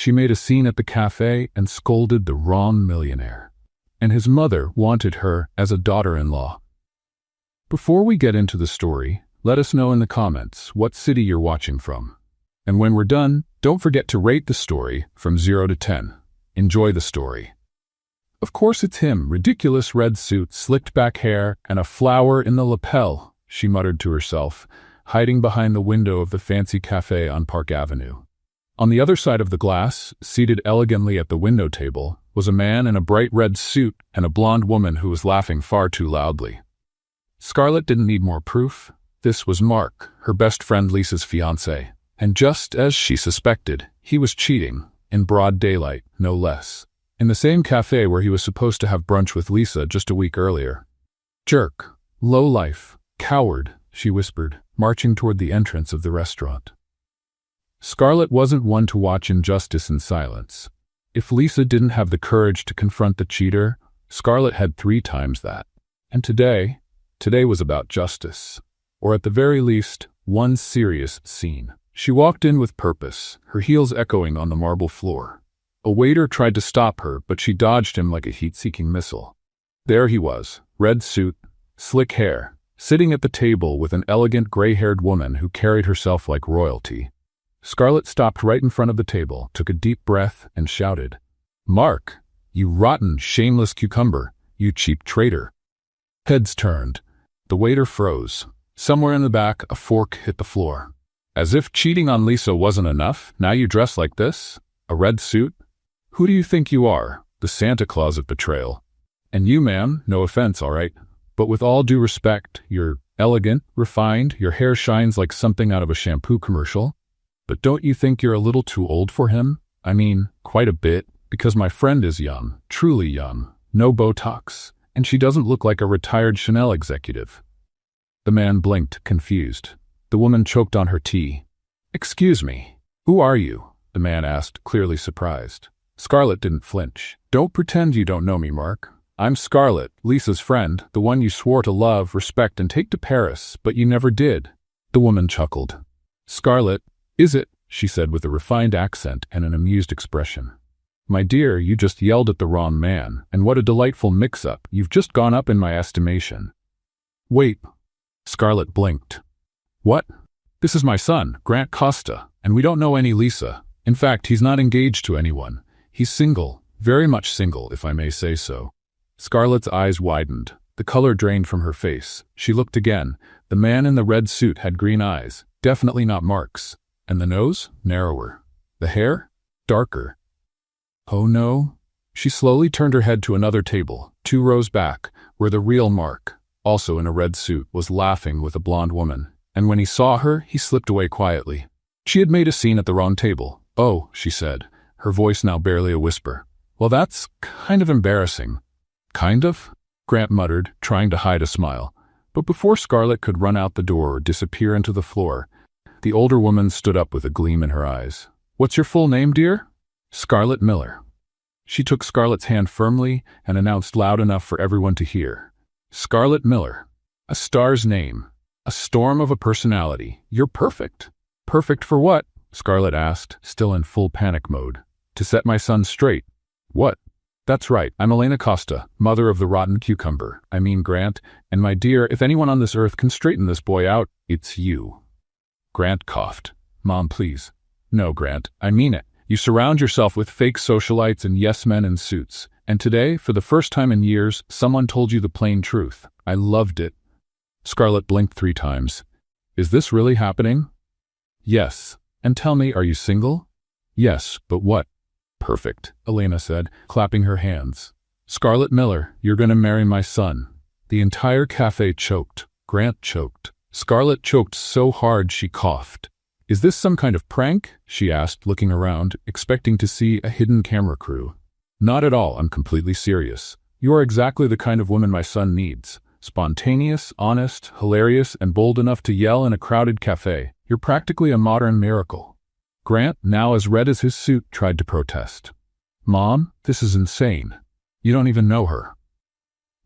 She made a scene at the cafe and scolded the wrong millionaire. And his mother wanted her as a daughter-in-law. Before we get into the story, let us know in the comments what city you're watching from. And when we're done, don't forget to rate the story from 0 to 10. Enjoy the story. Of course it's him, ridiculous red suit, slicked back hair, and a flower in the lapel, she muttered to herself, hiding behind the window of the fancy cafe on Park Avenue. On the other side of the glass, seated elegantly at the window table, was a man in a bright red suit and a blonde woman who was laughing far too loudly. Scarlett didn't need more proof. This was Mark, her best friend Lisa's fiancé. And just as she suspected, he was cheating, in broad daylight, no less, in the same cafe where he was supposed to have brunch with Lisa just a week earlier. Jerk, lowlife, coward, she whispered, marching toward the entrance of the restaurant. Scarlett wasn't one to watch injustice in silence. If Lisa didn't have the courage to confront the cheater, Scarlett had 3 times that. And today was about justice. Or at the very least, one serious scene. She walked in with purpose, her heels echoing on the marble floor. A waiter tried to stop her, but she dodged him like a heat-seeking missile. There he was, red suit, slick hair, sitting at the table with an elegant gray-haired woman who carried herself like royalty. Scarlett stopped right in front of the table, took a deep breath, and shouted, "Mark, you rotten, shameless cucumber, you cheap traitor." Heads turned. The waiter froze. Somewhere in the back, a fork hit the floor. As if cheating on Lisa wasn't enough, now you dress like this? A red suit? Who do you think you are? The Santa Claus of betrayal. And you, ma'am, no offense, all right? But with all due respect, you're elegant, refined, your hair shines like something out of a shampoo commercial. But don't you think you're a little too old for him? I mean, quite a bit, because my friend is young, truly young, no Botox, and she doesn't look like a retired Chanel executive. The man blinked, confused. The woman choked on her tea. "Excuse me, who are you?" the man asked, clearly surprised. Scarlett didn't flinch. "Don't pretend you don't know me, Mark. I'm Scarlett, Lisa's friend, the one you swore to love, respect, and take to Paris, but you never did." The woman chuckled. "Scarlett, is it?" she said with a refined accent and an amused expression. "My dear, you just yelled at the wrong man, and what a delightful mix-up. You've just gone up in my estimation." "Wait." Scarlett blinked. "What?" "This is my son, Grant Costa, and we don't know any Lisa. In fact, he's not engaged to anyone. He's single, very much single, if I may say so." Scarlett's eyes widened. The color drained from her face. She looked again. The man in the red suit had green eyes, definitely not Mark's. And the nose? Narrower. The hair? Darker. Oh no. She slowly turned her head to another table, 2 rows back, where the real Mark, also in a red suit, was laughing with a blonde woman. And when he saw her, he slipped away quietly. She had made a scene at the wrong table. "Oh," she said, her voice now barely a whisper. "Well, that's kind of embarrassing." "Kind of?" Grant muttered, trying to hide a smile. But before Scarlett could run out the door or disappear into the floor, the older woman stood up with a gleam in her eyes. "What's your full name, dear?" "Scarlett Miller." She took Scarlett's hand firmly and announced loud enough for everyone to hear. "Scarlett Miller. A star's name. A storm of a personality. You're perfect." "Perfect for what?" Scarlett asked, still in full panic mode. "To set my son straight." "What?" "That's right. I'm Elena Costa, mother of the rotten cucumber. I mean Grant. And my dear, if anyone on this earth can straighten this boy out, it's you." Grant coughed. "Mom, please." "No, Grant, I mean it. You surround yourself with fake socialites and yes-men in suits. And today, for the first time in years, someone told you the plain truth. I loved it." Scarlett blinked 3 times. "Is this really happening?" "Yes. And tell me, are you single?" "Yes, but what?" "Perfect," Elena said, clapping her hands. "Scarlett Miller, you're going to marry my son." The entire cafe choked. Grant choked. Scarlett choked so hard she coughed. "Is this some kind of prank?" she asked, looking around, expecting to see a hidden camera crew. "Not at all, I'm completely serious. You are exactly the kind of woman my son needs. Spontaneous, honest, hilarious, and bold enough to yell in a crowded cafe. You're practically a modern miracle." Grant, now as red as his suit, tried to protest. "Mom, this is insane. You don't even know her."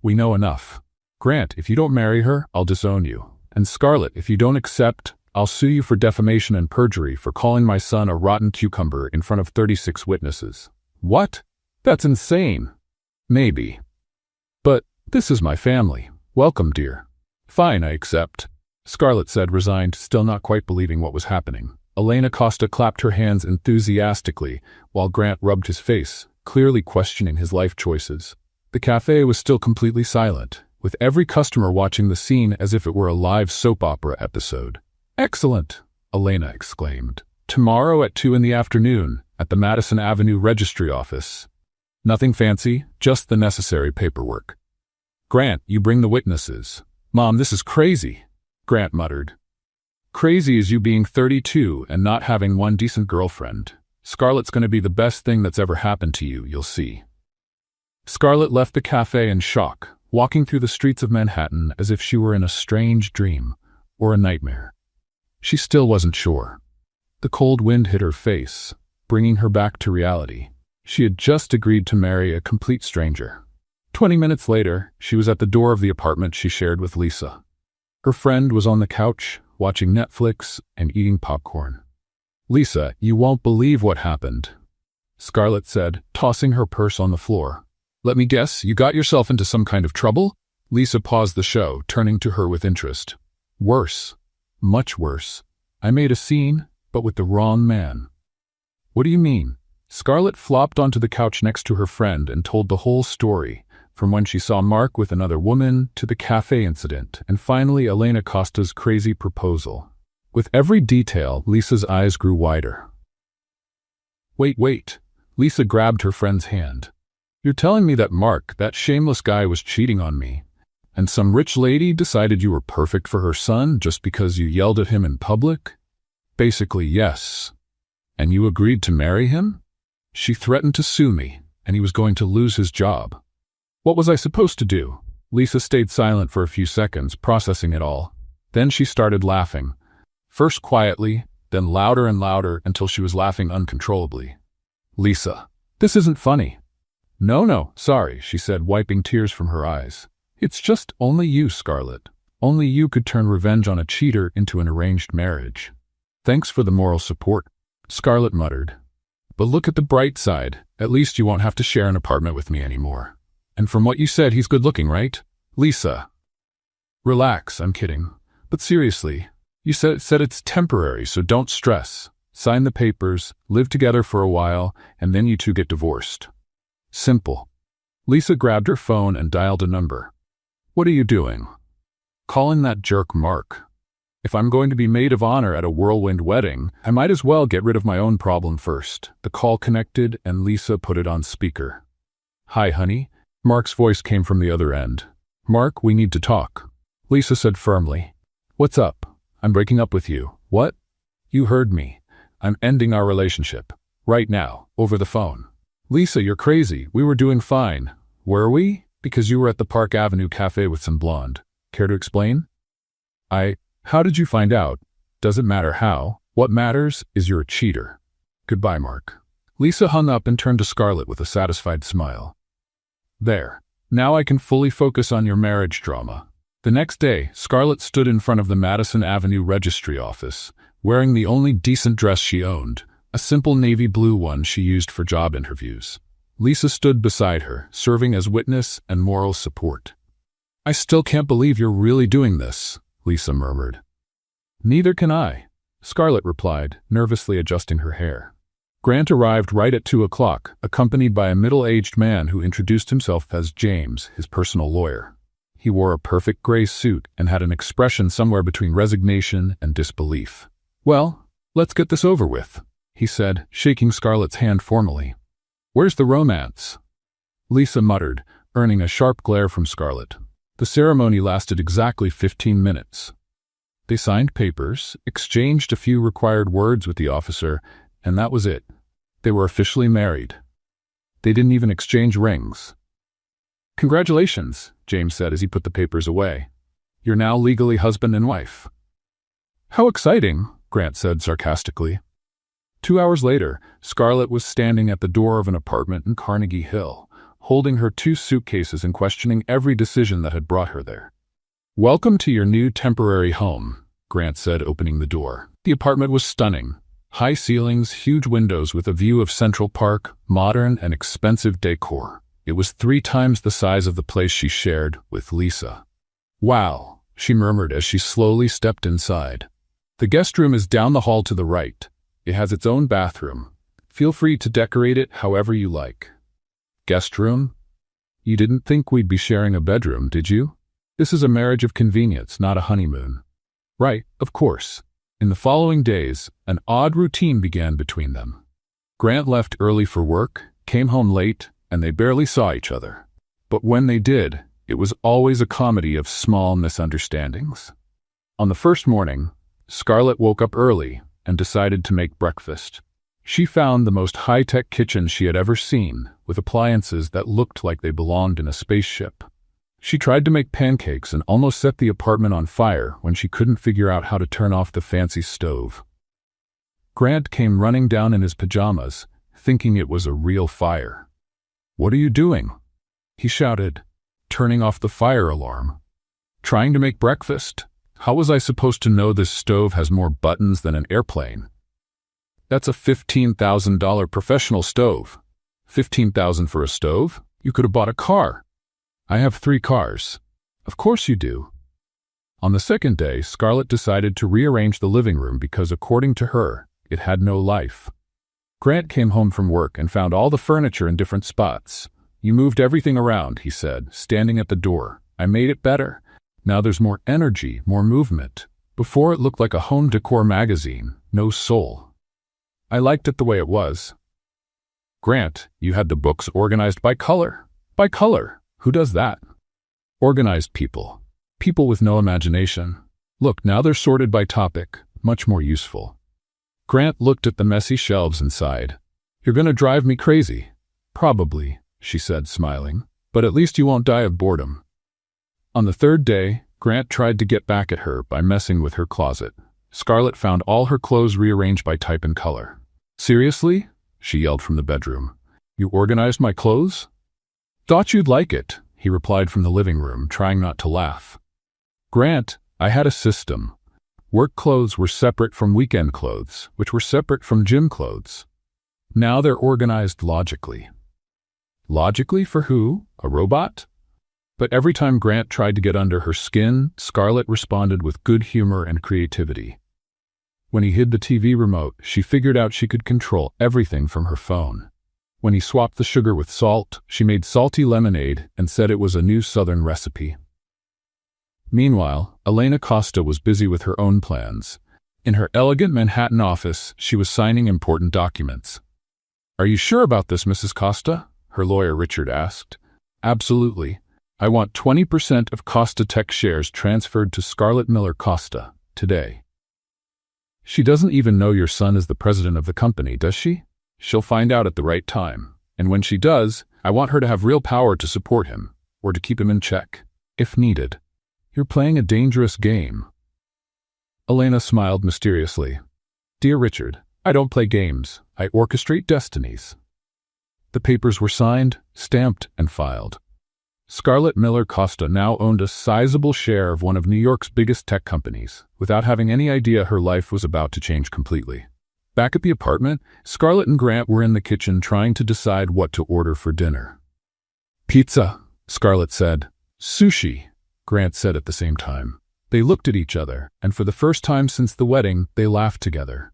"We know enough. Grant, if you don't marry her, I'll disown you. And Scarlett, if you don't accept I'll sue you for defamation and perjury for calling my son a rotten cucumber in front of 36 witnesses. What? That's insane. Maybe. But this is my family. Welcome, dear. Fine, I accept, Scarlett said, resigned, still not quite believing what was happening. Elena Costa clapped her hands enthusiastically, while Grant rubbed his face, clearly questioning his life choices. The cafe was still completely silent, with every customer watching the scene as if it were a live soap opera episode. Excellent, Elena exclaimed. Tomorrow at 2 in the afternoon, at the Madison Avenue Registry Office. Nothing fancy, just the necessary paperwork. Grant, you bring the witnesses. Mom, this is crazy, Grant muttered. Crazy is you being 32 and not having one decent girlfriend. Scarlett's going to be the best thing that's ever happened to you, you'll see. Scarlett left the cafe in shock, walking through the streets of Manhattan as if she were in a strange dream or a nightmare. She still wasn't sure. The cold wind hit her face, bringing her back to reality. She had just agreed to marry a complete stranger. 20 minutes later, she was at the door of the apartment she shared with Lisa. Her friend was on the couch, watching Netflix and eating popcorn. Lisa, you won't believe what happened, Scarlett said, tossing her purse on the floor. Let me guess, you got yourself into some kind of trouble? Lisa paused the show, turning to her with interest. Worse. Much worse. I made a scene, but with the wrong man. What do you mean? Scarlett flopped onto the couch next to her friend and told the whole story, from when she saw Mark with another woman to the cafe incident, and finally Elena Costa's crazy proposal. With every detail, Lisa's eyes grew wider. Wait. Lisa grabbed her friend's hand. You're telling me that Mark, that shameless guy, was cheating on me, and some rich lady decided you were perfect for her son just because you yelled at him in public? Basically, yes. And you agreed to marry him? She threatened to sue me, and he was going to lose his job. What was I supposed to do? Lisa stayed silent for a few seconds, processing it all. Then she started laughing. First quietly, then louder and louder until she was laughing uncontrollably. Lisa, this isn't funny. No, sorry, she said, wiping tears from her eyes. It's just only you, Scarlett. Only you could turn revenge on a cheater into an arranged marriage. Thanks for the moral support, Scarlett muttered. But look at the bright side. At least you won't have to share an apartment with me anymore. And from what you said, he's good-looking, right? Lisa. Relax, I'm kidding. But seriously, you said it's temporary, so don't stress. Sign the papers, live together for a while, and then you two get divorced. Simple. Lisa grabbed her phone and dialed a number. What are you doing? Calling that jerk Mark. If I'm going to be maid of honor at a whirlwind wedding, I might as well get rid of my own problem first. The call connected, and Lisa put it on speaker. Hi, honey. Mark's voice came from the other end. Mark, we need to talk. Lisa said firmly. What's up? I'm breaking up with you. What? You heard me. I'm ending our relationship. Right now, over the phone. Lisa, you're crazy. We were doing fine. Were we? Because you were at the Park Avenue Cafe with some blonde. Care to explain? How did you find out? Doesn't matter how. What matters is you're a cheater. Goodbye, Mark. Lisa hung up and turned to Scarlett with a satisfied smile. There. Now I can fully focus on your marriage drama. The next day, Scarlett stood in front of the Madison Avenue Registry Office, wearing the only decent dress she owned, a simple navy blue one she used for job interviews. Lisa stood beside her, serving as witness and moral support. I still can't believe you're really doing this, Lisa murmured. Neither can I, Scarlett replied, nervously adjusting her hair. Grant arrived right at 2 o'clock, accompanied by a middle-aged man who introduced himself as James, his personal lawyer. He wore a perfect gray suit and had an expression somewhere between resignation and disbelief. Well, let's get this over with, he said, shaking Scarlett's hand formally. Where's the romance? Lisa muttered, earning a sharp glare from Scarlett. The ceremony lasted exactly 15 minutes. They signed papers, exchanged a few required words with the officer, and that was it. They were officially married. They didn't even exchange rings. Congratulations, James said as he put the papers away. You're now legally husband and wife. How exciting, Grant said sarcastically. 2 hours later, Scarlett was standing at the door of an apartment in Carnegie Hill, holding her 2 suitcases and questioning every decision that had brought her there. Welcome to your new temporary home, Grant said, opening the door. The apartment was stunning. High ceilings, huge windows with a view of Central Park, modern and expensive decor. It was 3 times the size of the place she shared with Lisa. "Wow," she murmured as she slowly stepped inside. "The guest room is down the hall to the right. It has its own bathroom. Feel free to decorate it however you like." "Guest room? You didn't think we'd be sharing a bedroom, did you? This is a marriage of convenience, not a honeymoon." "Right, of course." In the following days, an odd routine began between them. Grant left early for work, came home late, and they barely saw each other. But when they did, it was always a comedy of small misunderstandings. On the first morning, Scarlett woke up early and decided to make breakfast. She found the most high-tech kitchen she had ever seen, with appliances that looked like they belonged in a spaceship. She tried to make pancakes and almost set the apartment on fire when she couldn't figure out how to turn off the fancy stove. Grant came running down in his pajamas, thinking it was a real fire. "What are you doing?" he shouted, turning off the fire alarm. "Trying to make breakfast? How was I supposed to know this stove has more buttons than an airplane? That's a $15,000 professional stove." $15,000 for a stove? You could have bought a car." "I have 3 cars." "Of course you do." On the second day, Scarlett decided to rearrange the living room because, according to her, it had no life. Grant came home from work and found all the furniture in different spots. "You moved everything around," he said, standing at the door. "I made it better. Now there's more energy, more movement. Before it looked like a home decor magazine, no soul." "I liked it the way it was." "Grant, you had the books organized by color." "By color? Who does that?" "Organized people. People with no imagination. Look, now they're sorted by topic, much more useful." Grant looked at the messy shelves and sighed. "You're going to drive me crazy." "Probably," she said, smiling, "but at least you won't die of boredom." On the third day, Grant tried to get back at her by messing with her closet. Scarlett found all her clothes rearranged by type and color. "Seriously?" she yelled from the bedroom. "You organized my clothes?" "Thought you'd like it," he replied from the living room, trying not to laugh. "Grant, I had a system. Work clothes were separate from weekend clothes, which were separate from gym clothes. Now they're organized logically." "Logically for who? A robot?" But every time Grant tried to get under her skin, Scarlett responded with good humor and creativity. When he hid the TV remote, she figured out she could control everything from her phone. When he swapped the sugar with salt, she made salty lemonade and said it was a new Southern recipe. Meanwhile, Elena Costa was busy with her own plans. In her elegant Manhattan office, she was signing important documents. "Are you sure about this, Mrs. Costa?" her lawyer Richard asked. "Absolutely. I want 20% of Costa Tech shares transferred to Scarlett Miller Costa, today." "She doesn't even know your son is the president of the company, does she? She'll find out at the right time. And when she does, I want her to have real power to support him, or to keep him in check, if needed." "You're playing a dangerous game." Elena smiled mysteriously. "Dear Richard, I don't play games. I orchestrate destinies." The papers were signed, stamped, and filed. Scarlett Miller Costa now owned a sizable share of one of New York's biggest tech companies, without having any idea her life was about to change completely. Back at the apartment, Scarlett and Grant were in the kitchen trying to decide what to order for dinner. "Pizza," Scarlett said. "Sushi," Grant said at the same time. They looked at each other, and for the first time since the wedding, they laughed together.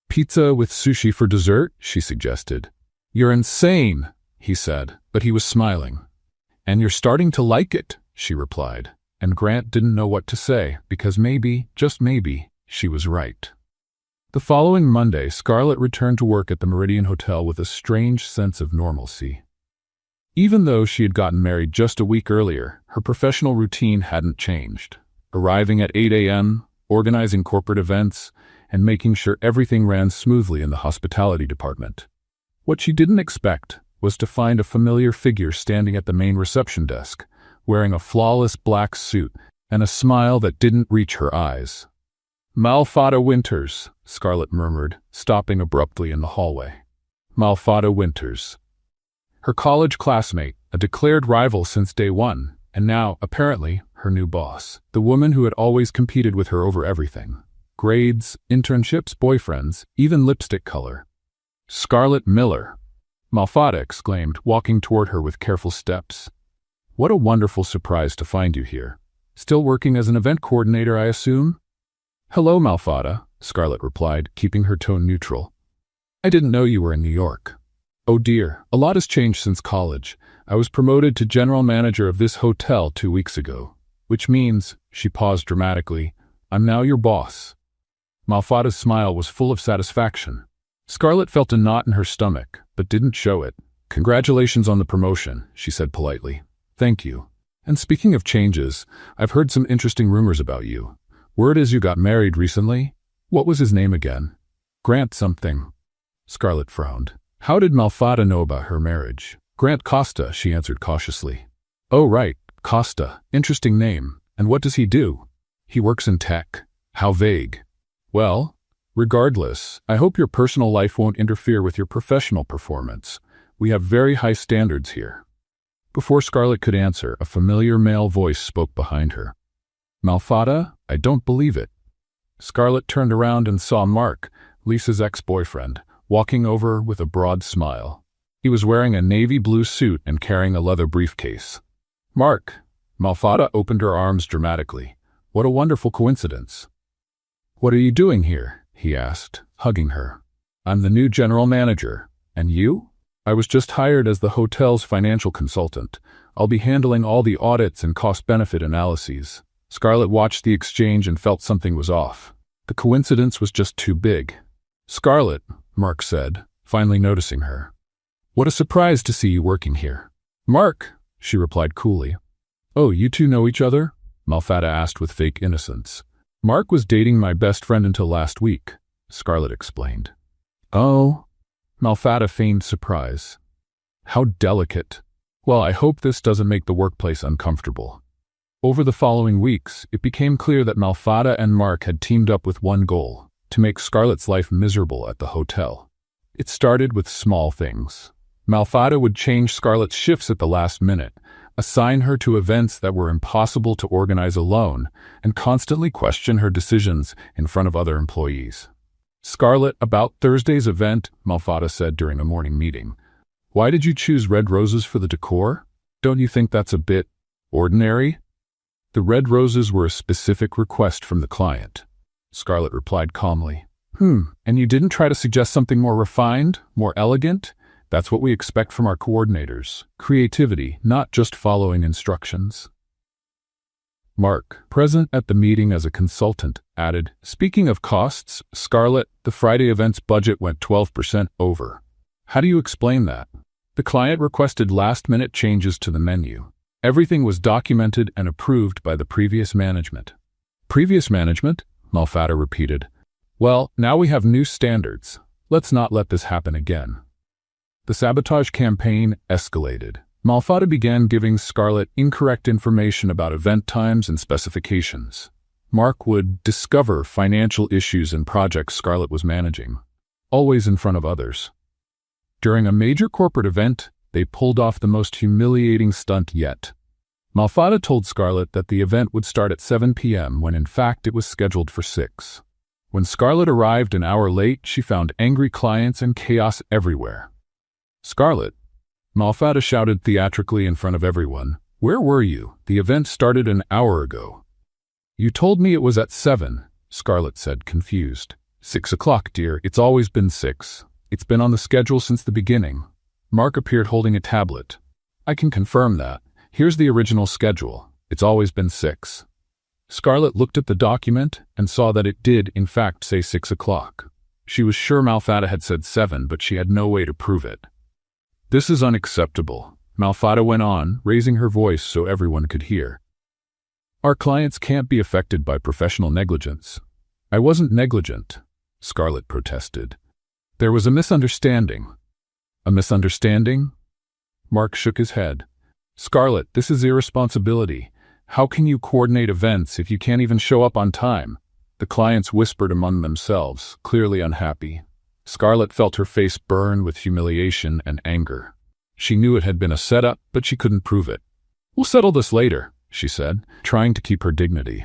"Pizza with sushi for dessert?" she suggested. "You're insane," he said, but he was smiling. "And you're starting to like it," she replied, and Grant didn't know what to say, because maybe, just maybe, she was right. The following Monday, Scarlett returned to work at the Meridian Hotel with a strange sense of normalcy. Even though she had gotten married just a week earlier, her professional routine hadn't changed. Arriving at 8 a.m., organizing corporate events, and making sure everything ran smoothly in the hospitality department. What she didn't expect was to find a familiar figure standing at the main reception desk, wearing a flawless black suit and a smile that didn't reach her eyes. "Malfada Winters," Scarlett murmured, stopping abruptly in the hallway. Malfada Winters. Her college classmate, a declared rival since day one, And now, apparently, her new boss, the woman who had always competed with her over everything. Grades, internships, boyfriends, even lipstick color. Scarlett Miller, Malfada exclaimed, walking toward her with careful steps. What a wonderful surprise to find you here. Still working as an event coordinator, I assume? Hello, Malfada, Scarlett replied, keeping her tone neutral. I didn't know you were in New York. Oh dear, a lot has changed since college. I was promoted to general manager of this hotel 2 weeks ago. Which means, she paused dramatically, I'm now your boss. Malfada's smile was full of satisfaction. Scarlett felt a knot in her stomach, but didn't show it. Congratulations on the promotion, she said politely. Thank you. And speaking of changes, I've heard some interesting rumors about you. Word is you got married recently? What was his name again? Grant something. Scarlett frowned. How did Malfada know about her marriage? Grant Costa, she answered cautiously. Oh right, Costa. Interesting name. And what does he do? He works in tech. How vague. Well, regardless, I hope your personal life won't interfere with your professional performance. We have very high standards here. Before Scarlett could answer, a familiar male voice spoke behind her. Malfada, I don't believe it. Scarlett turned around and saw Mark, Lisa's ex-boyfriend, walking over with a broad smile. He was wearing a navy blue suit and carrying a leather briefcase. Mark, Malfada opened her arms dramatically. What a wonderful coincidence. What are you doing here? He asked, hugging her. I'm the new general manager. And you? I was just hired as the hotel's financial consultant. I'll be handling all the audits and cost-benefit analyses. Scarlett watched the exchange and felt something was off. The coincidence was just too big. Scarlett, Mark said, finally noticing her. What a surprise to see you working here. Mark, she replied coolly. Oh, you two know each other? Malfada asked with fake innocence. Mark was dating my best friend until last week, Scarlett explained. Oh, Malfada feigned surprise. How delicate. Well, I hope this doesn't make the workplace uncomfortable. Over the following weeks, it became clear that Malfada and Mark had teamed up with one goal, to make Scarlett's life miserable at the hotel. It started with small things. Malfada would change Scarlett's shifts at the last minute, assign her to events that were impossible to organize alone, and constantly question her decisions in front of other employees. Scarlett, about Thursday's event, Malfada said during a morning meeting. Why did you choose red roses for the decor? Don't you think that's a bit ordinary? The red roses were a specific request from the client. Scarlett replied calmly. And you didn't try to suggest something more refined, more elegant? That's what we expect from our coordinators. Creativity, not just following instructions. Mark, present at the meeting as a consultant, added, speaking of costs, Scarlett, the Friday event's budget went 12% over. How do you explain that? The client requested last-minute changes to the menu. Everything was documented and approved by the previous management. Previous management? Malfada repeated. Well, now we have new standards. Let's not let this happen again. The sabotage campaign escalated. Malfada began giving Scarlett incorrect information about event times and specifications. Mark would discover financial issues in projects Scarlett was managing, always in front of others. During a major corporate event, they pulled off the most humiliating stunt yet. Malfada told Scarlett that the event would start at 7 p.m. when in fact it was scheduled for 6. When Scarlett arrived an hour late, she found angry clients and chaos everywhere. Scarlett, Malfada shouted theatrically in front of everyone. Where were you? The event started an hour ago. You told me it was at 7, Scarlett said, confused. 6 o'clock, dear. It's always been 6. It's been on the schedule since the beginning. Mark appeared holding a tablet. I can confirm that. Here's the original schedule. It's always been 6. Scarlett looked at the document and saw that it did, in fact, say 6 o'clock. She was sure Malfada had said 7, but she had no way to prove it. This is unacceptable, Malfada went on, raising her voice so everyone could hear. Our clients can't be affected by professional negligence. I wasn't negligent, Scarlett protested. There was a misunderstanding. A misunderstanding? Mark shook his head. Scarlett, this is irresponsibility. How can you coordinate events if you can't even show up on time? The clients whispered among themselves, clearly unhappy. Scarlett felt her face burn with humiliation and anger. She knew it had been a setup, but she couldn't prove it. We'll settle this later, she said, trying to keep her dignity.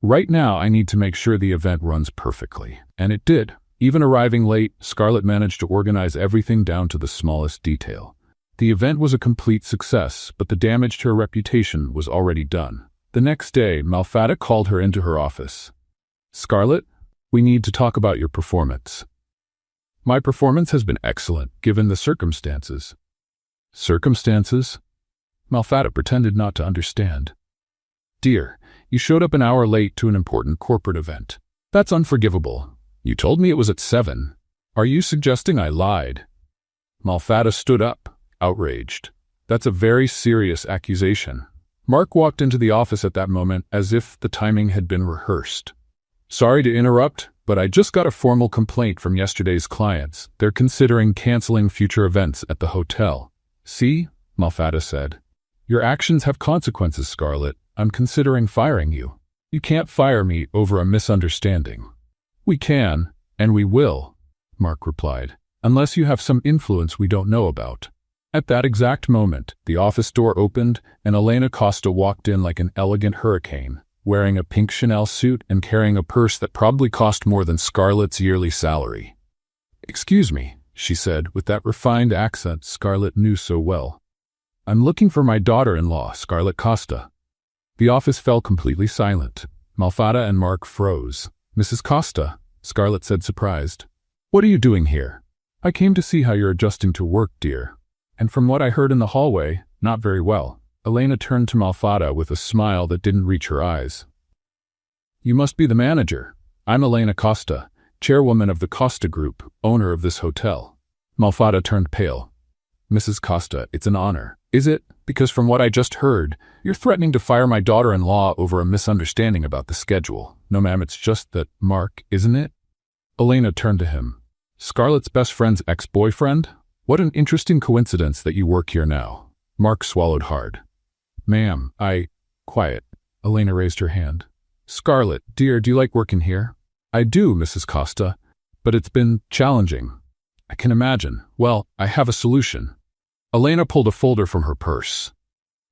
Right now, I need to make sure the event runs perfectly. And it did. Even arriving late, Scarlett managed to organize everything down to the smallest detail. The event was a complete success, but the damage to her reputation was already done. The next day, Malfada called her into her office. "Scarlett, we need to talk about your performance." "My performance has been excellent, given the circumstances." "Circumstances?" Malfada pretended not to understand. "Dear, you showed up an hour late to an important corporate event. That's unforgivable. You told me it was at 7. Are you suggesting I lied?" Malfada stood up, outraged. "That's a very serious accusation." Mark walked into the office at that moment as if the timing had been rehearsed. "Sorry to interrupt, but I just got a formal complaint from yesterday's clients. They're considering canceling future events at the hotel." "See?" Malfada said. "Your actions have consequences, Scarlett. I'm considering firing you." "You can't fire me over a misunderstanding." "We can, and we will," Mark replied, "unless you have some influence we don't know about." At that exact moment, the office door opened and Elena Costa walked in like an elegant hurricane, wearing a pink Chanel suit and carrying a purse that probably cost more than Scarlett's yearly salary. "Excuse me," she said with that refined accent Scarlett knew so well. "I'm looking for my daughter-in-law, Scarlett Costa." The office fell completely silent. Malfada and Mark froze. "Mrs. Costa," Scarlett said, surprised. "What are you doing here?" "I came to see how you're adjusting to work, dear. And from what I heard in the hallway, not very well." Elena turned to Malfada with a smile that didn't reach her eyes. "You must be the manager. I'm Elena Costa, chairwoman of the Costa Group, owner of this hotel." Malfada turned pale. "Mrs. Costa, it's an honor." "Is it? Because from what I just heard, you're threatening to fire my daughter-in-law over a misunderstanding about the schedule." "No, ma'am, it's just that, Mark, isn't it?" Elena turned to him. "Scarlett's best friend's ex-boyfriend? What an interesting coincidence that you work here now." Mark swallowed hard. "Ma'am, Quiet." Elena raised her hand. "Scarlett, dear, do you like working here?" "I do, Mrs. Costa, but it's been challenging." "I can imagine. Well, I have a solution." Elena pulled a folder from her purse.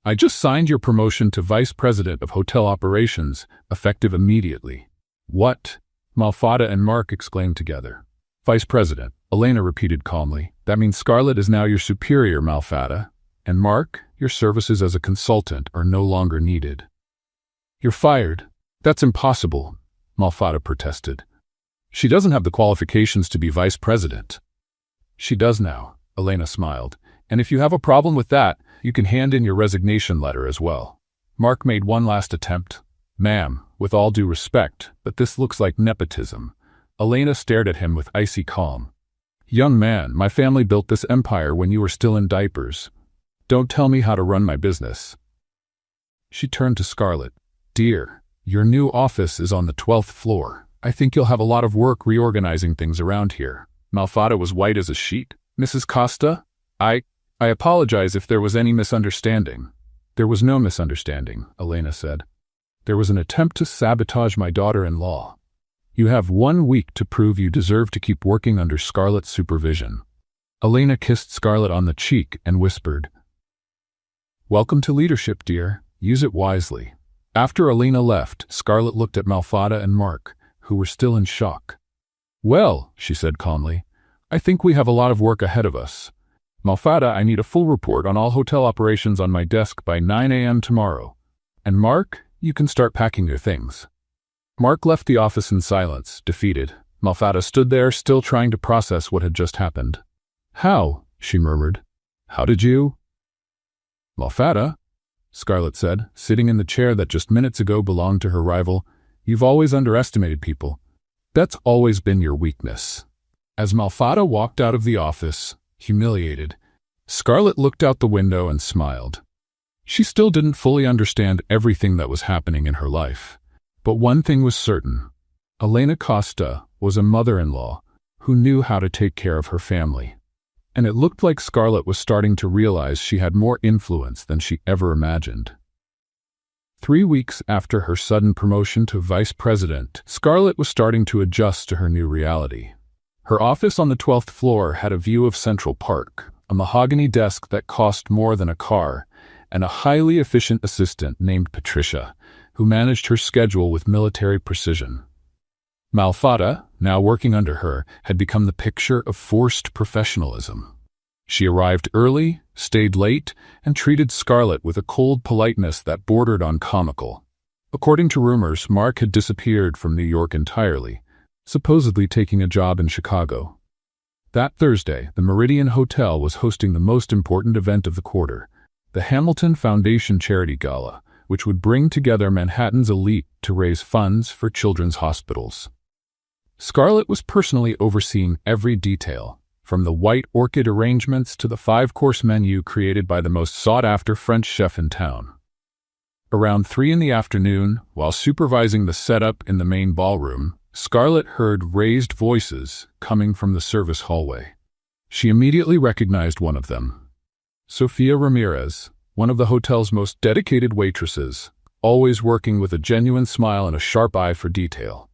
"I just signed your promotion to Vice President of Hotel Operations, effective immediately." "What?" Malfada and Mark exclaimed together. "Vice President," Elena repeated calmly. "That means Scarlett is now your superior, Malfada. And Mark, your services as a consultant are no longer needed." "You're fired." "That's impossible," Malfada protested. "She doesn't have the qualifications to be Vice President." "She does now," Elena smiled. "And if you have a problem with that, you can hand in your resignation letter as well." Mark made one last attempt. "Ma'am, with all due respect, but this looks like nepotism." Elena stared at him with icy calm. "Young man, my family built this empire when you were still in diapers. Don't tell me how to run my business." She turned to Scarlett. "Dear, your new office is on the 12th floor. I think you'll have a lot of work reorganizing things around here." Malfada was white as a sheet. "Mrs. Costa, I apologize if there was any misunderstanding." "There was no misunderstanding," Elena said. "There was an attempt to sabotage my daughter-in-law. You have 1 week to prove you deserve to keep working under Scarlett's supervision." Elena kissed Scarlett on the cheek and whispered, "Welcome to leadership, dear. Use it wisely." After Elena left, Scarlett looked at Malfada and Mark, who were still in shock. "Well," she said calmly, "I think we have a lot of work ahead of us. Malfada, I need a full report on all hotel operations on my desk by 9 a.m. tomorrow. And Mark, you can start packing your things." Mark left the office in silence, defeated. Malfada stood there, still trying to process what had just happened. "How?" she murmured. "How did you—" "Malfada," Scarlett said, sitting in the chair that just minutes ago belonged to her rival, "you've always underestimated people. That's always been your weakness." As Malfada walked out of the office, humiliated, Scarlett looked out the window and smiled. She still didn't fully understand everything that was happening in her life. But one thing was certain. Elena Costa was a mother-in-law who knew how to take care of her family. And it looked like Scarlett was starting to realize she had more influence than she ever imagined. 3 weeks after her sudden promotion to vice president, Scarlett was starting to adjust to her new reality. Her office on the 12th floor had a view of Central Park, a mahogany desk that cost more than a car, and a highly efficient assistant named Patricia, who managed her schedule with military precision. Malfada, now working under her, had become the picture of forced professionalism. She arrived early, stayed late, and treated Scarlett with a cold politeness that bordered on comical. According to rumors, Mark had disappeared from New York entirely, supposedly taking a job in Chicago. That Thursday, the Meridian Hotel was hosting the most important event of the quarter, the Hamilton Foundation Charity Gala, which would bring together Manhattan's elite to raise funds for children's hospitals. Scarlett was personally overseeing every detail, from the white orchid arrangements to the 5-course menu created by the most sought-after French chef in town. Around 3 in the afternoon, while supervising the setup in the main ballroom, Scarlett heard raised voices coming from the service hallway. She immediately recognized one of them. Sofia Ramirez, one of the hotel's most dedicated waitresses, always working with a genuine smile and a sharp eye for detail.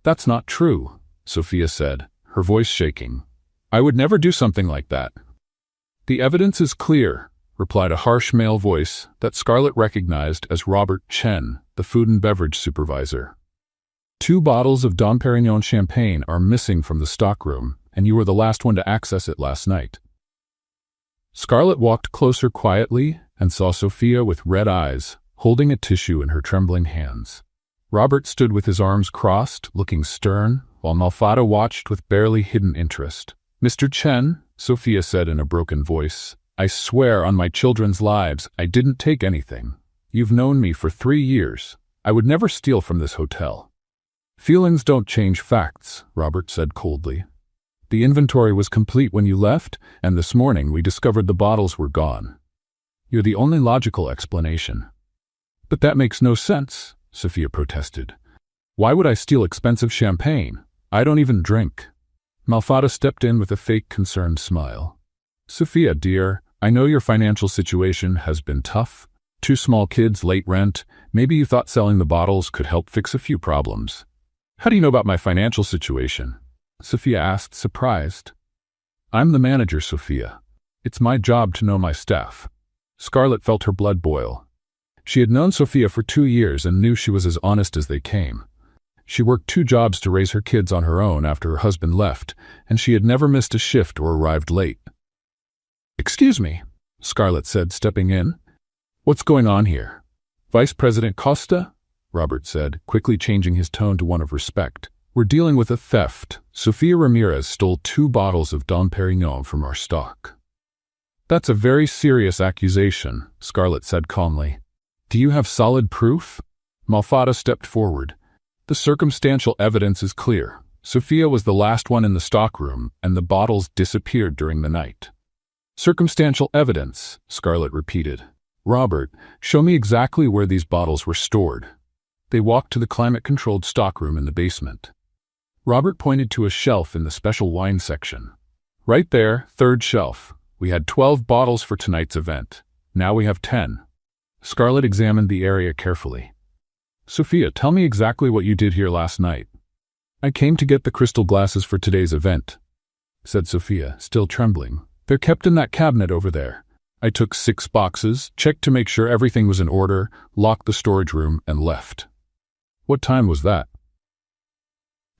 "That's not true," Sofia said, her voice shaking. "I would never do something like that." "The evidence is clear," replied a harsh male voice that Scarlett recognized as Robert Chen, the food and beverage supervisor. "2 bottles of Dom Perignon champagne are missing from the stockroom, and you were the last one to access it last night." Scarlett walked closer quietly and saw Sofia with red eyes, holding a tissue in her trembling hands. Robert stood with his arms crossed, looking stern, while Malfada watched with barely hidden interest. "Mr. Chen," Sofia said in a broken voice, "I swear on my children's lives I didn't take anything. You've known me for 3 years. I would never steal from this hotel." "Feelings don't change facts," Robert said coldly. "The inventory was complete when you left, and this morning we discovered the bottles were gone. You're the only logical explanation." "But that makes no sense," Sofia protested. "Why would I steal expensive champagne? I don't even drink." Malfada stepped in with a fake concerned smile. "Sofia, dear, I know your financial situation has been tough. 2 small kids, late rent. Maybe you thought selling the bottles could help fix a few problems." "How do you know about my financial situation?" Sofia asked, surprised. "I'm the manager, Sofia. It's my job to know my staff." Scarlett felt her blood boil. She had known Sofia for 2 years and knew she was as honest as they came. She worked 2 jobs to raise her kids on her own after her husband left, and she had never missed a shift or arrived late. "Excuse me," Scarlett said, stepping in. "What's going on here?" "Vice President Costa?" Robert said, quickly changing his tone to one of respect. "We're dealing with a theft. Sofia Ramirez stole 2 bottles of Dom Perignon from our stock." "That's a very serious accusation," Scarlett said calmly. "Do you have solid proof?" Malfada stepped forward. "The circumstantial evidence is clear. Sofia was the last one in the stockroom, and the bottles disappeared during the night." "Circumstantial evidence," Scarlett repeated. "Robert, show me exactly where these bottles were stored." They walked to the climate-controlled stockroom in the basement. Robert pointed to a shelf in the special wine section. "Right there, 3rd shelf. We had 12 bottles for tonight's event. Now we have 10. Scarlett examined the area carefully. "Sofia, tell me exactly what you did here last night." "I came to get the crystal glasses for today's event," said Sofia, still trembling. "They're kept in that cabinet over there. I took 6 boxes, checked to make sure everything was in order, locked the storage room, and left." "What time was that?"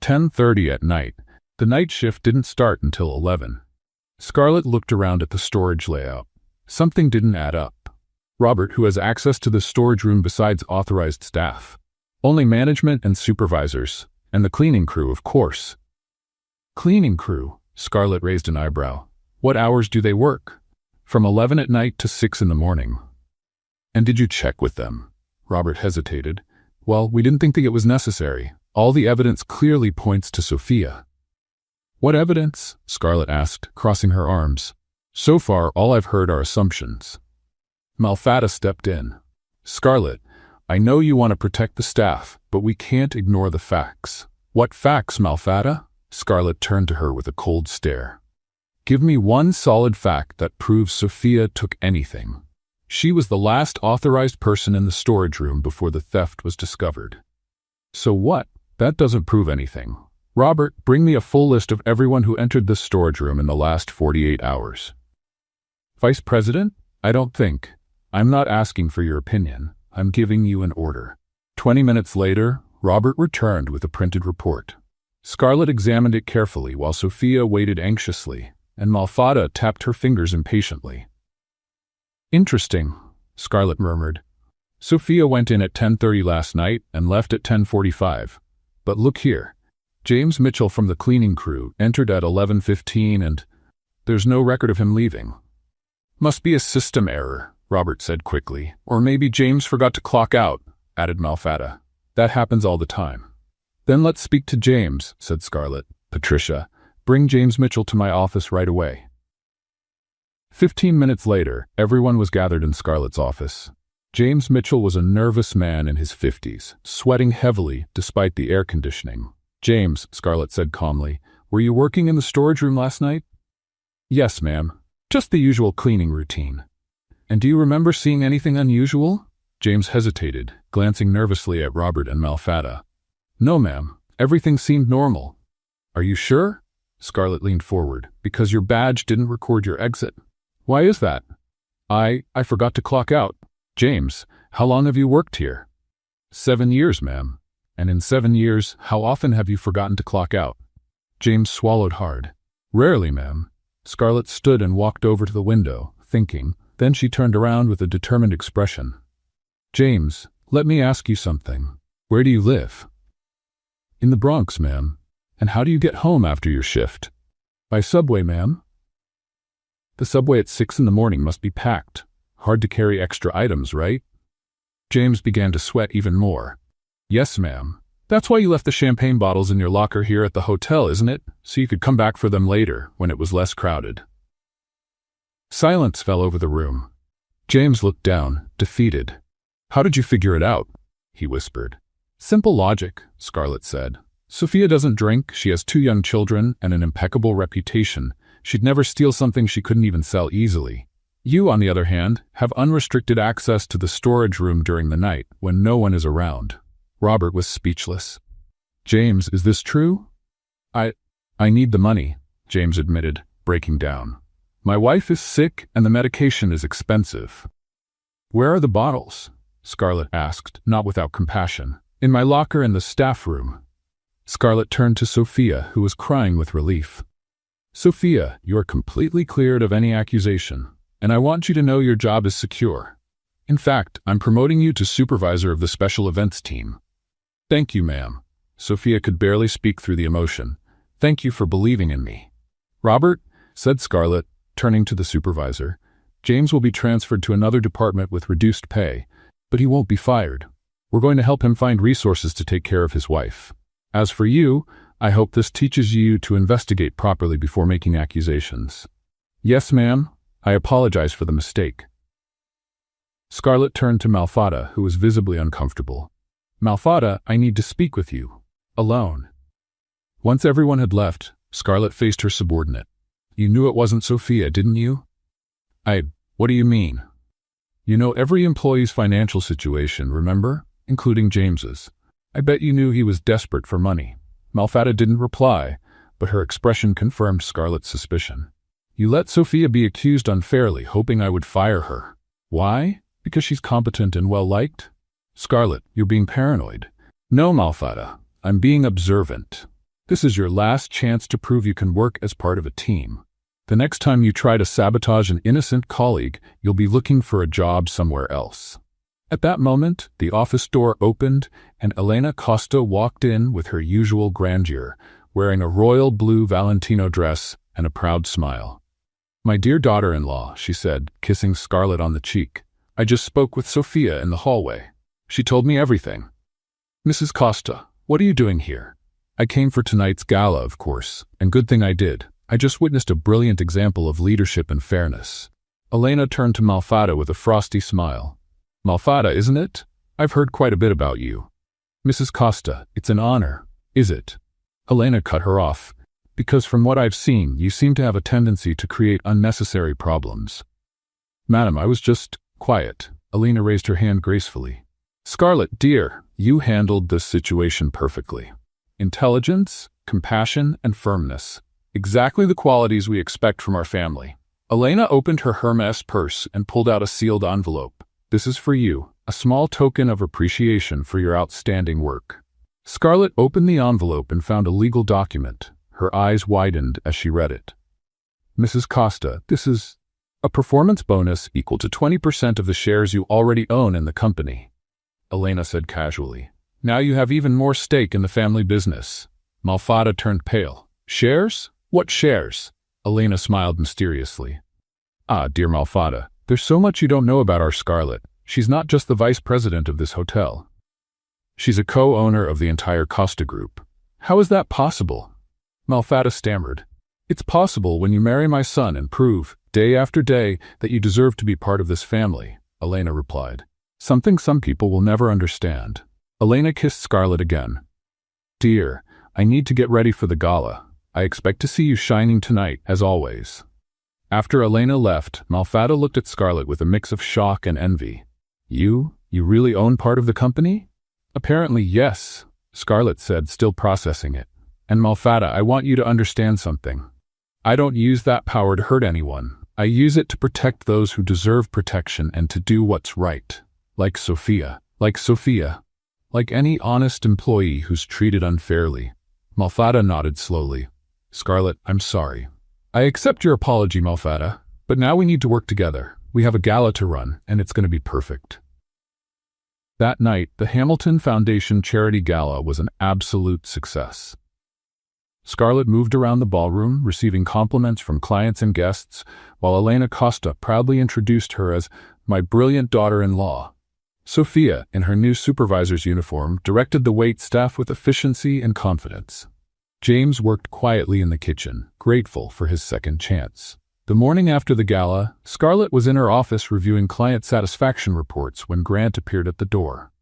10:30 at night. The night shift didn't start until 11. Scarlett looked around at the storage layout. Something didn't add up. Robert, who has access to the storage room besides authorized staff? Only management and supervisors, and the cleaning crew, of course. "Cleaning crew?" Scarlett raised an eyebrow. "What hours do they work?" "From 11 at night to 6 in the morning." "And did you check with them?" Robert hesitated. "Well, we didn't think that it was necessary. All the evidence clearly points to Sofia." "What evidence?" Scarlett asked, crossing her arms. "So far, all I've heard are assumptions." Malfada stepped in. "Scarlett, I know you want to protect the staff, but we can't ignore the facts." "What facts, Malfada?" Scarlett turned to her with a cold stare. "Give me one solid fact that proves Sofia took anything." "She was the last authorized person in the storage room before the theft was discovered." "So what? That doesn't prove anything. Robert, bring me a full list of everyone who entered this storage room in the last 48 hours. "Vice President? I don't think." I'm not asking for your opinion. I'm giving you an order. 20 minutes later, Robert returned with a printed report. Scarlett examined it carefully while Sophia waited anxiously, and Malfada tapped her fingers impatiently. Interesting, Scarlett murmured. Sophia went in at 10:30 last night and left at 10:45. But look here. James Mitchell from the cleaning crew entered at 11:15 and there's no record of him leaving. Must be a system error, Robert said quickly. Or maybe James forgot to clock out, added Malfada. That happens all the time. Then let's speak to James, said Scarlett. Patricia, bring James Mitchell to my office right away. 15 minutes later, everyone was gathered in Scarlett's office. James Mitchell was a nervous man in his 50s, sweating heavily despite the air conditioning. James, Scarlett said calmly, were you working in the storage room last night? Yes, ma'am. Just the usual cleaning routine. And do you remember seeing anything unusual? James hesitated, glancing nervously at Robert and Malfada. No, ma'am. Everything seemed normal. Are you sure? Scarlett leaned forward. Because your badge didn't record your exit. Why is that? I forgot to clock out. James, how long have you worked here? 7 years, ma'am. And in 7 years, how often have you forgotten to clock out? James swallowed hard. Rarely, ma'am. Scarlett stood and walked over to the window, thinking. Then she turned around with a determined expression. James, let me ask you something. Where do you live? In the Bronx, ma'am. And how do you get home after your shift? By subway, ma'am. The subway at 6 in the morning must be packed. Hard to carry extra items, right? James began to sweat even more. Yes, ma'am. That's why you left the champagne bottles in your locker here at the hotel, isn't it? So you could come back for them later, when it was less crowded. Silence fell over the room. James looked down, defeated. How did you figure it out? He whispered. Simple logic, Scarlett said. Sophia doesn't drink, she has 2 young children, and an impeccable reputation. She'd never steal something she couldn't even sell easily. You, on the other hand, have unrestricted access to the storage room during the night, when no one is around. Robert was speechless. James, is this true? I need the money, James admitted, breaking down. My wife is sick, and the medication is expensive. Where are the bottles? Scarlett asked, not without compassion. In my locker in the staff room. Scarlett turned to Sophia, who was crying with relief. Sophia, you are completely cleared of any accusation, and I want you to know your job is secure. In fact, I'm promoting you to supervisor of the special events team. Thank you, ma'am. Sophia could barely speak through the emotion. Thank you for believing in me. Robert, said Scarlett, turning to the supervisor, James will be transferred to another department with reduced pay, but he won't be fired. We're going to help him find resources to take care of his wife. As for you, I hope this teaches you to investigate properly before making accusations. Yes, ma'am. I apologize for the mistake. Scarlett turned to Malfada, who was visibly uncomfortable. Malfada, I need to speak with you. Alone. Once everyone had left, Scarlett faced her subordinate. You knew it wasn't Sophia, didn't you? What do you mean? You know every employee's financial situation, remember? Including James's. I bet you knew he was desperate for money. Malfada didn't reply, but her expression confirmed Scarlett's suspicion. You let Sophia be accused unfairly, hoping I would fire her. Why? Because she's competent and well-liked? Scarlett, you're being paranoid. No, Malfada. I'm being observant. This is your last chance to prove you can work as part of a team. The next time you try to sabotage an innocent colleague, you'll be looking for a job somewhere else. At that moment, the office door opened, and Elena Costa walked in with her usual grandeur, wearing a royal blue Valentino dress and a proud smile. My dear daughter-in-law, she said, kissing Scarlett on the cheek. I just spoke with Sophia in the hallway. She told me everything. Mrs. Costa, what are you doing here? I came for tonight's gala, of course, and good thing I did. I just witnessed a brilliant example of leadership and fairness. Elena turned to Malfada with a frosty smile. Malfada, isn't it? I've heard quite a bit about you. Mrs. Costa, it's an honor, is it? Elena cut her off. Because from what I've seen, you seem to have a tendency to create unnecessary problems. Madam, I was just quiet. Elena raised her hand gracefully. Scarlett, dear, you handled this situation perfectly. Intelligence, compassion, and firmness. Exactly the qualities we expect from our family. Elena opened her Hermes purse and pulled out a sealed envelope. This is for you, a small token of appreciation for your outstanding work. Scarlett opened the envelope and found a legal document. Her eyes widened as she read it. Mrs. Costa, this is a performance bonus equal to 20% of the shares you already own in the company, Elena said casually. Now you have even more stake in the family business. Malfada turned pale. Shares? What shares? Elena smiled mysteriously. Ah, dear Malfada, there's so much you don't know about our Scarlett. She's not just the vice president of this hotel. She's a co-owner of the entire Costa Group. How is that possible? Malfada stammered. It's possible when you marry my son and prove, day after day, that you deserve to be part of this family, Elena replied. Something some people will never understand. Elena kissed Scarlett again. Dear, I need to get ready for the gala. I expect to see you shining tonight, as always. After Elena left, Malfada looked at Scarlett with a mix of shock and envy. You really own part of the company? Apparently, yes, Scarlett said, still processing it. And Malfada, I want you to understand something. I don't use that power to hurt anyone. I use it to protect those who deserve protection and to do what's right. Like Sophia. Like any honest employee who's treated unfairly. Malfada nodded slowly. Scarlett, I'm sorry. I accept your apology, Malfada, but now we need to work together. We have a gala to run, and it's going to be perfect. That night, the Hamilton Foundation Charity Gala was an absolute success. Scarlett moved around the ballroom, receiving compliments from clients and guests, while Elena Costa proudly introduced her as my brilliant daughter-in-law. Sophia, in her new supervisor's uniform, directed the wait staff with efficiency and confidence. James worked quietly in the kitchen, grateful for his second chance. The morning after the gala, Scarlett was in her office reviewing client satisfaction reports when Grant appeared at the door.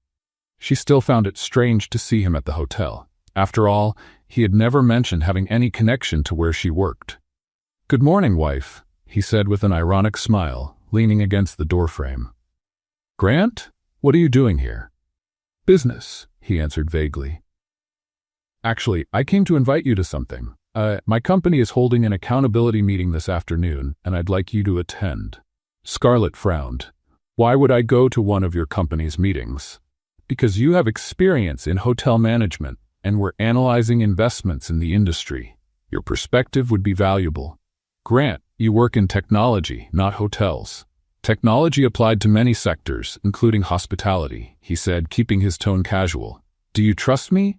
She still found it strange to see him at the hotel. After all, he had never mentioned having any connection to where she worked. Good morning, wife, he said with an ironic smile, leaning against the doorframe. Grant? What are you doing here? Business, he answered vaguely. Actually, I came to invite you to something. My company is holding an accountability meeting this afternoon, and I'd like you to attend. Scarlett frowned. Why would I go to one of your company's meetings? Because you have experience in hotel management, and we're analyzing investments in the industry. Your perspective would be valuable. Grant, you work in technology, not hotels. Technology applied to many sectors, including hospitality, he said, keeping his tone casual. Do you trust me?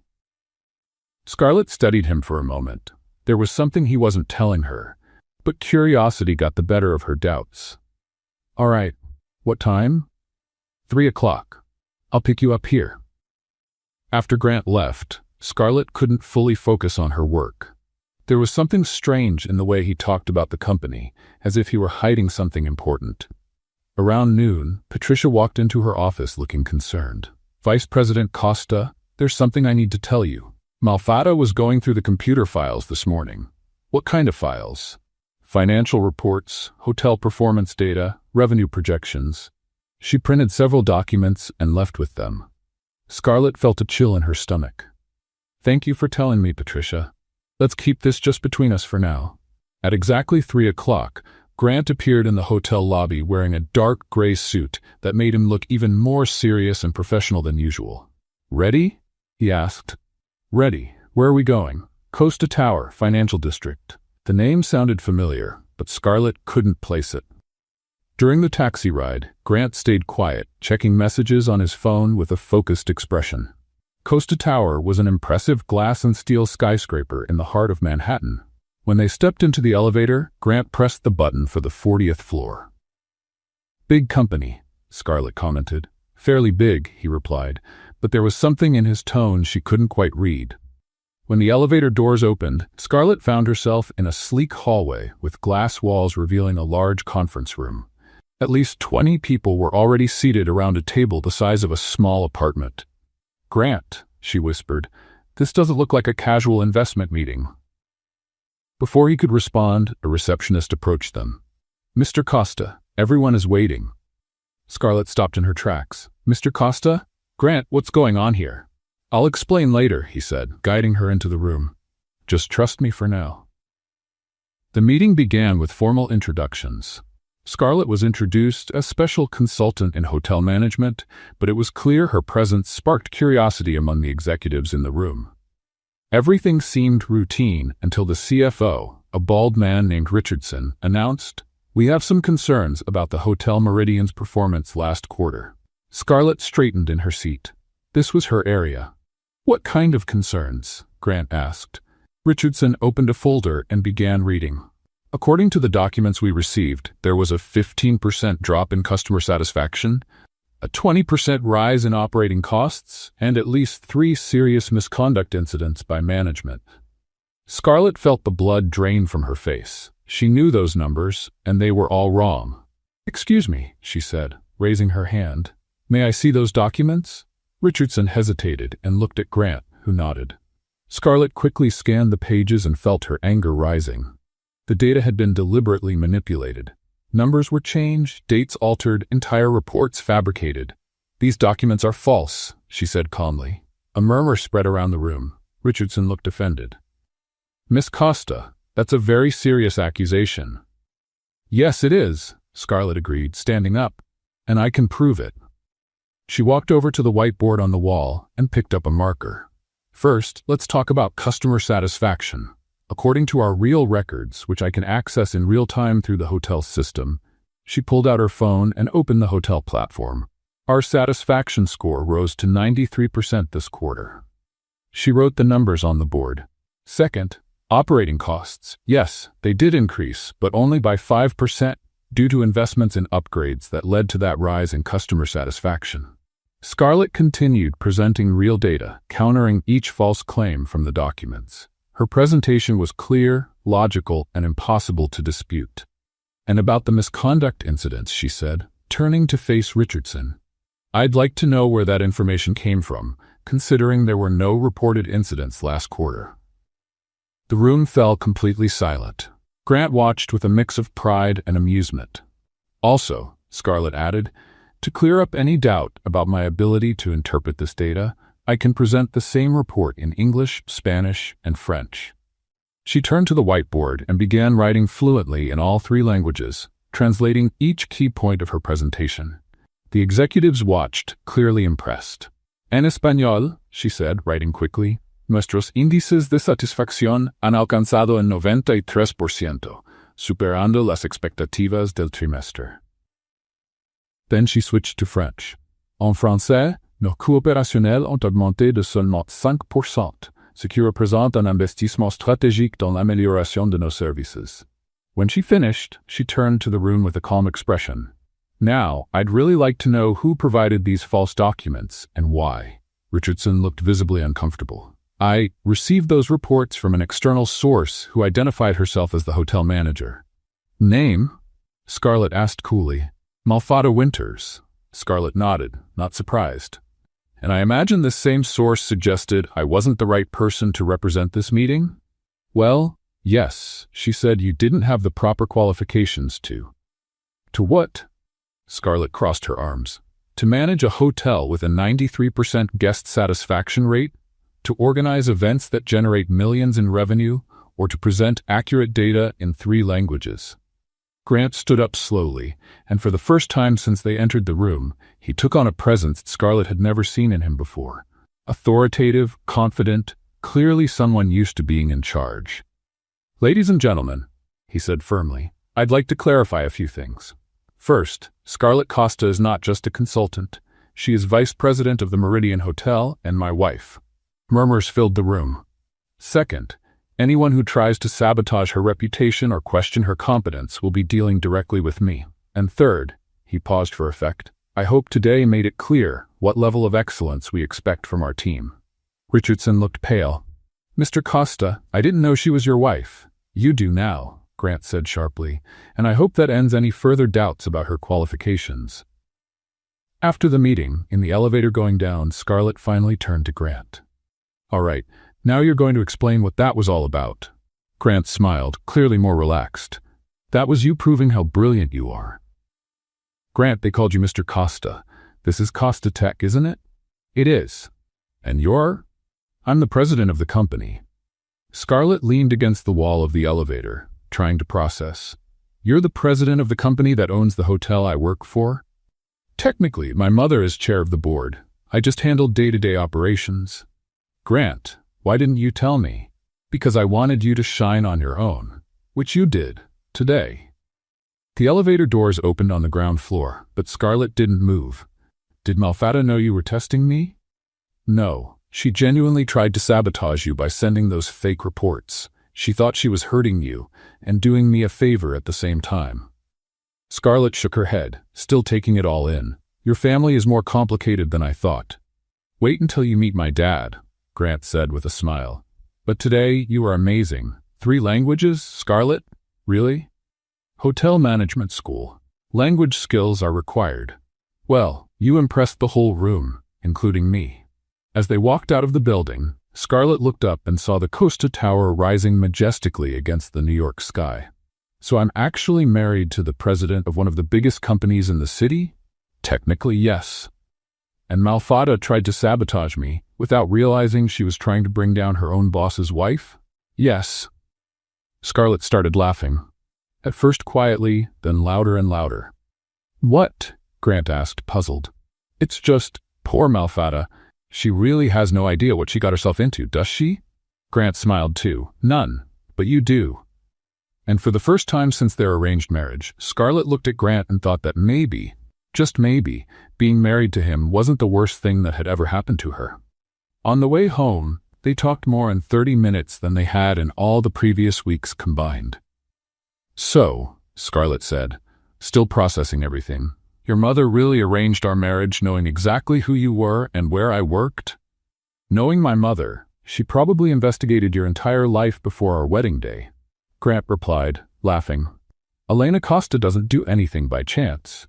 Scarlett studied him for a moment. There was something he wasn't telling her, but curiosity got the better of her doubts. All right, what time? 3 o'clock. I'll pick you up here. After Grant left, Scarlett couldn't fully focus on her work. There was something strange in the way he talked about the company, as if he were hiding something important. Around noon, Patricia walked into her office looking concerned. Vice President Costa, there's something I need to tell you. Malfada was going through the computer files this morning. What kind of files? Financial reports, hotel performance data, revenue projections. She printed several documents and left with them. Scarlett felt a chill in her stomach. Thank you for telling me, Patricia. Let's keep this just between us for now. At exactly 3 o'clock, Grant appeared in the hotel lobby wearing a dark gray suit that made him look even more serious and professional than usual. Ready? He asked. Ready. Where are we going? Costa Tower, Financial District. The name sounded familiar, but Scarlett couldn't place it. During the taxi ride, Grant stayed quiet, checking messages on his phone with a focused expression. Costa Tower was an impressive glass and steel skyscraper in the heart of Manhattan. When they stepped into the elevator, Grant pressed the button for the 40th floor. Big company, Scarlett commented. Fairly big, he replied, but there was something in his tone she couldn't quite read. When the elevator doors opened, Scarlett found herself in a sleek hallway with glass walls revealing a large conference room. At least 20 people were already seated around a table the size of a small apartment. Grant, she whispered, this doesn't look like a casual investment meeting. Before he could respond, a receptionist approached them. Mr. Costa, everyone is waiting. Scarlett stopped in her tracks. Mr. Costa? Grant, what's going on here? I'll explain later, he said, guiding her into the room. Just trust me for now. The meeting began with formal introductions. Scarlett was introduced as special consultant in hotel management, but it was clear her presence sparked curiosity among the executives in the room. Everything seemed routine until the CFO, a bald man named Richardson, announced, "We have some concerns about the Hotel Meridian's performance last quarter." Scarlett straightened in her seat. This was her area. "What kind of concerns?" Grant asked. Richardson opened a folder and began reading. According to the documents we received, there was a 15% drop in customer satisfaction, a 20% rise in operating costs, and at least 3 serious misconduct incidents by management. Scarlett felt the blood drain from her face. She knew those numbers, and they were all wrong. "Excuse me," she said, raising her hand. "May I see those documents?" Richardson hesitated and looked at Grant, who nodded. Scarlett quickly scanned the pages and felt her anger rising. The data had been deliberately manipulated. Numbers were changed, dates altered, entire reports fabricated. "These documents are false," she said calmly. A murmur spread around the room. Richardson looked offended. "Miss Costa, that's a very serious accusation." "Yes, it is," Scarlett agreed, standing up. "And I can prove it." She walked over to the whiteboard on the wall and picked up a marker. "First, let's talk about customer satisfaction. According to our real records, which I can access in real time through the hotel system," she pulled out her phone and opened the hotel platform. "Our satisfaction score rose to 93% this quarter." She wrote the numbers on the board. "Second, operating costs. Yes, they did increase, but only by 5% due to investments in upgrades that led to that rise in customer satisfaction." Scarlett continued presenting real data, countering each false claim from the documents. Her presentation was clear, logical, and impossible to dispute. "And about the misconduct incidents," she said, turning to face Richardson. "I'd like to know where that information came from, considering there were no reported incidents last quarter." The room fell completely silent. Grant watched with a mix of pride and amusement. "Also," Scarlett added, "to clear up any doubt about my ability to interpret this data, I can present the same report in English, Spanish, and French." She turned to the whiteboard and began writing fluently in all 3 languages, translating each key point of her presentation. The executives watched, clearly impressed. "En español," she said, writing quickly, "nuestros índices de satisfacción han alcanzado el 93%, superando las expectativas del trimestre." Then she switched to French. "En français, nos coûts opérationnels ont augmenté de seulement 5%, ce qui représente un investissement stratégique dans l'amélioration de nos services." When she finished, she turned to the room with a calm expression. "Now, I'd really like to know who provided these false documents and why." Richardson looked visibly uncomfortable. "I received those reports from an external source who identified herself as the hotel manager." "Name?" Scarlett asked coolly. "Malfada Winters." Scarlett nodded, not surprised. "And I imagine this same source suggested I wasn't the right person to represent this meeting?" "Well, yes, she said you didn't have the proper qualifications to." "To what?" Scarlett crossed her arms. "To manage a hotel with a 93% guest satisfaction rate? To organize events that generate millions in revenue? Or to present accurate data in 3 languages?" Grant stood up slowly, and for the first time since they entered the room, he took on a presence Scarlett had never seen in him before. Authoritative, confident, clearly someone used to being in charge. "Ladies and gentlemen," he said firmly, "I'd like to clarify a few things. First, Scarlett Costa is not just a consultant. She is vice president of the Meridian Hotel and my wife." Murmurs filled the room. "Second, anyone who tries to sabotage her reputation or question her competence will be dealing directly with me. And third," he paused for effect, "I hope today made it clear what level of excellence we expect from our team." Richardson looked pale. "Mr. Costa, I didn't know she was your wife." "You do now," Grant said sharply, "and I hope that ends any further doubts about her qualifications." After the meeting, in the elevator going down, Scarlett finally turned to Grant. "All right, now you're going to explain what that was all about." Grant smiled, clearly more relaxed. "That was you proving how brilliant you are." "Grant, they called you Mr. Costa. This is Costa Tech, isn't it?" "It is." "And you're?" "I'm the president of the company." Scarlett leaned against the wall of the elevator. trying to process. You're the president of the company that owns the hotel I work for? Technically, my mother is chair of the board. I just handle day-to-day operations. Grant, why didn't you tell me? Because I wanted you to shine on your own, which you did, today. The elevator doors opened on the ground floor, but Scarlett didn't move. Did Malfata know you were testing me? No, she genuinely tried to sabotage you by sending those fake reports. She thought she was hurting you and doing me a favor at the same time. Scarlett shook her head, still taking it all in. Your family is more complicated than I thought. Wait until you meet my dad, Grant said with a smile. But today, you are amazing. 3 languages, Scarlett? Really? Hotel management school. Language skills are required. Well, you impressed the whole room, including me. As they walked out of the building, Scarlett looked up and saw the Costa Tower rising majestically against the New York sky. So I'm actually married to the president of one of the biggest companies in the city? Technically, yes. And Malfata tried to sabotage me without realizing she was trying to bring down her own boss's wife? Yes. Scarlett started laughing. At first quietly, then louder and louder. What? Grant asked, puzzled. It's just, poor Malfata. She really has no idea what she got herself into, does she? Grant smiled too. None. But you do. And for the first time since their arranged marriage, Scarlett looked at Grant and thought that maybe, just maybe, being married to him wasn't the worst thing that had ever happened to her. On the way home, they talked more in 30 minutes than they had in all the previous weeks combined. So, Scarlett said, still processing everything, your mother really arranged our marriage knowing exactly who you were and where I worked? Knowing my mother, she probably investigated your entire life before our wedding day. Grant replied, laughing. Elena Costa doesn't do anything by chance.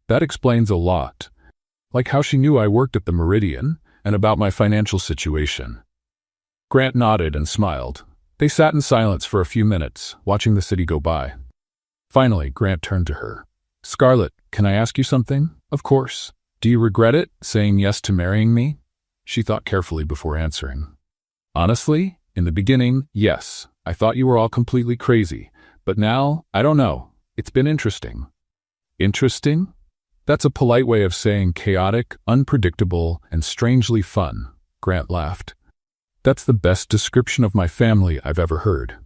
That explains a lot. Like how she knew I worked at the Meridian and about my financial situation. Grant nodded and smiled. They sat in silence for a few minutes, watching the city go by. Finally, Grant turned to her. Scarlett, can I ask you something? Of course. Do you regret it, saying yes to marrying me? She thought carefully before answering. Honestly, in the beginning, yes. I thought you were all completely crazy. But now, I don't know. It's been interesting. Interesting? That's a polite way of saying chaotic, unpredictable, and strangely fun, Grant laughed. That's the best description of my family I've ever heard.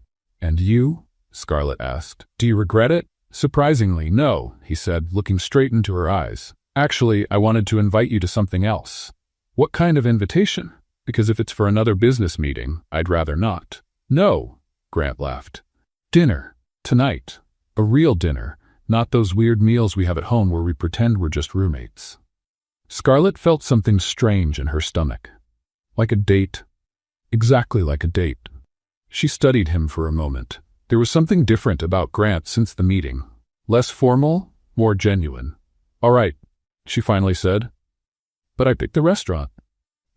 And you? Scarlett asked. Do you regret it? Surprisingly, no, he said, looking straight into her eyes. Actually, I wanted to invite you to something else. What kind of invitation? Because if it's for another business meeting, I'd rather not. No, Grant laughed. Dinner. Tonight. A real dinner. Not those weird meals we have at home where we pretend we're just roommates. Scarlett felt something strange in her stomach. Like a date. Exactly like a date. She studied him for a moment. There was something different about Grant since the meeting. Less formal, more genuine. All right, she finally said. But I picked the restaurant.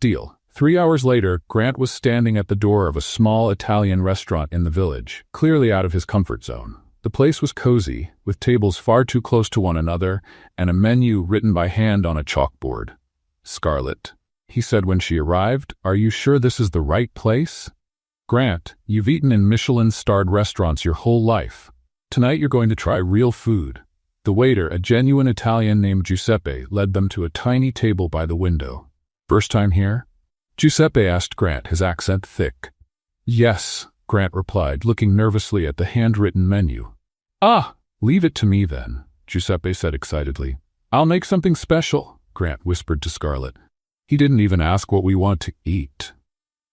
Deal. 3 hours later, Grant was standing at the door of a small Italian restaurant in the village, clearly out of his comfort zone. The place was cozy, with tables far too close to one another and a menu written by hand on a chalkboard. Scarlett, he said when she arrived, are you sure this is the right place? Grant, you've eaten in Michelin-starred restaurants your whole life. Tonight you're going to try real food. The waiter, a genuine Italian named Giuseppe, led them to a tiny table by the window. First time here? Giuseppe asked Grant, his accent thick. Yes, Grant replied, looking nervously at the handwritten menu. Ah, leave it to me then, Giuseppe said excitedly. I'll make something special, Grant whispered to Scarlett. He didn't even ask what we want to eat.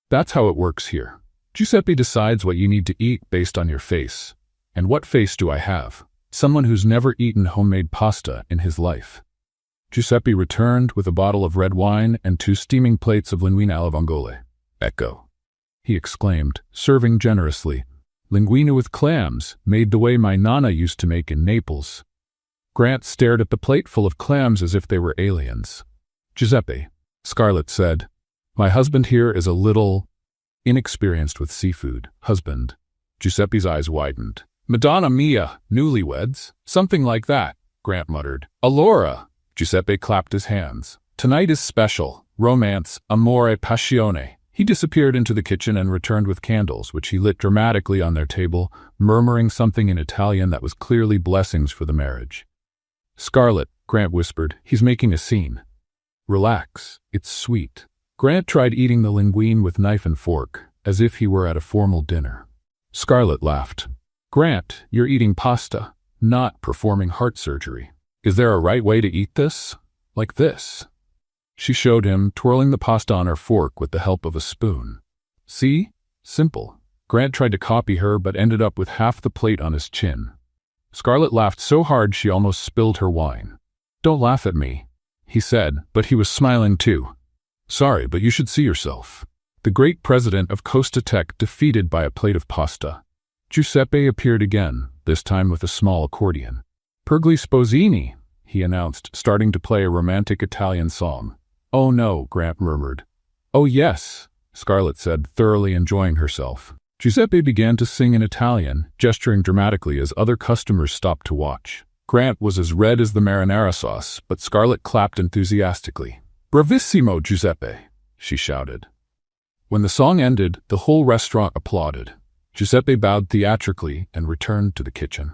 That's how it works here. Giuseppe decides what you need to eat based on your face. And what face do I have? Someone who's never eaten homemade pasta in his life. Giuseppe returned with a bottle of red wine and 2 steaming plates of linguine alla vongole. Ecco, he exclaimed, serving generously. Linguine with clams, made the way my nana used to make in Naples. Grant stared at the plate full of clams as if they were aliens. Giuseppe, Scarlett said, my husband here is a little inexperienced with seafood. Husband. Giuseppe's eyes widened. Madonna mia, newlyweds, something like that, Grant muttered. Allora, Giuseppe clapped his hands. Tonight is special. Romance, amore, passione. He disappeared into the kitchen and returned with candles, which he lit dramatically on their table, murmuring something in Italian that was clearly blessings for the marriage. "Scarlett," Grant whispered, "he's making a scene. Relax, it's sweet." Grant tried eating the linguine with knife and fork, as if he were at a formal dinner. Scarlett laughed. "Grant, you're eating pasta, not performing heart surgery. Is there a right way to eat this? Like this?" She showed him, twirling the pasta on her fork with the help of a spoon. "See? Simple." Grant tried to copy her but ended up with half the plate on his chin. Scarlett laughed so hard she almost spilled her wine. "Don't laugh at me," he said, but he was smiling too. "Sorry, but you should see yourself." The great president of Costa Tech defeated by a plate of pasta. Giuseppe appeared again, this time with a small accordion. "Pergli Sposini," he announced, starting to play a romantic Italian song. "Oh no," Grant murmured. "Oh yes," Scarlett said, thoroughly enjoying herself. Giuseppe began to sing in Italian, gesturing dramatically as other customers stopped to watch. Grant was as red as the marinara sauce, but Scarlett clapped enthusiastically. "Bravissimo, Giuseppe," she shouted. When the song ended, the whole restaurant applauded. Giuseppe bowed theatrically and returned to the kitchen.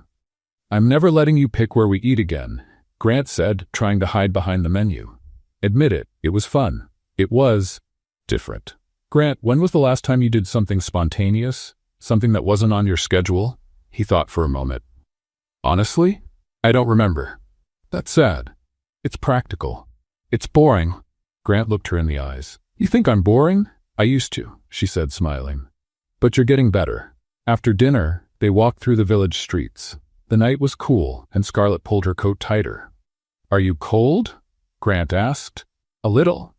"I'm never letting you pick where we eat again," Grant said, trying to hide behind the menu. "Admit it, it was fun. It was different." "Grant, when was the last time you did something spontaneous? Something that wasn't on your schedule?" He thought for a moment. "Honestly? I don't remember." "That's sad. It's practical. It's boring." Grant looked her in the eyes. "You think I'm boring?" "I used to," she said, smiling. "But you're getting better." After dinner, they walked through the village streets. The night was cool, and Scarlett pulled her coat tighter. "Are you cold?" Grant asked. "A little."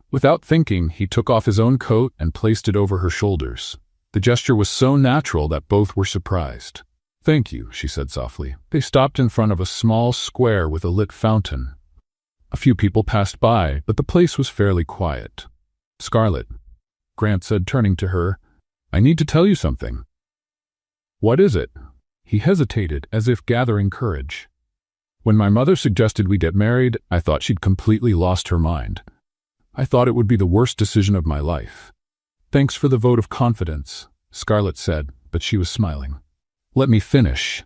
Without thinking, he took off his own coat and placed it over her shoulders. The gesture was so natural that both were surprised. "Thank you," she said softly. They stopped in front of a small square with a lit fountain. A few people passed by, but the place was fairly quiet. "Scarlett," Grant said, turning to her, "I need to tell you something." "What is it?" He hesitated, as if gathering courage. "When my mother suggested we get married, I thought she'd completely lost her mind. I thought it would be the worst decision of my life." "Thanks for the vote of confidence," Scarlett said, but she was smiling. "Let me finish,"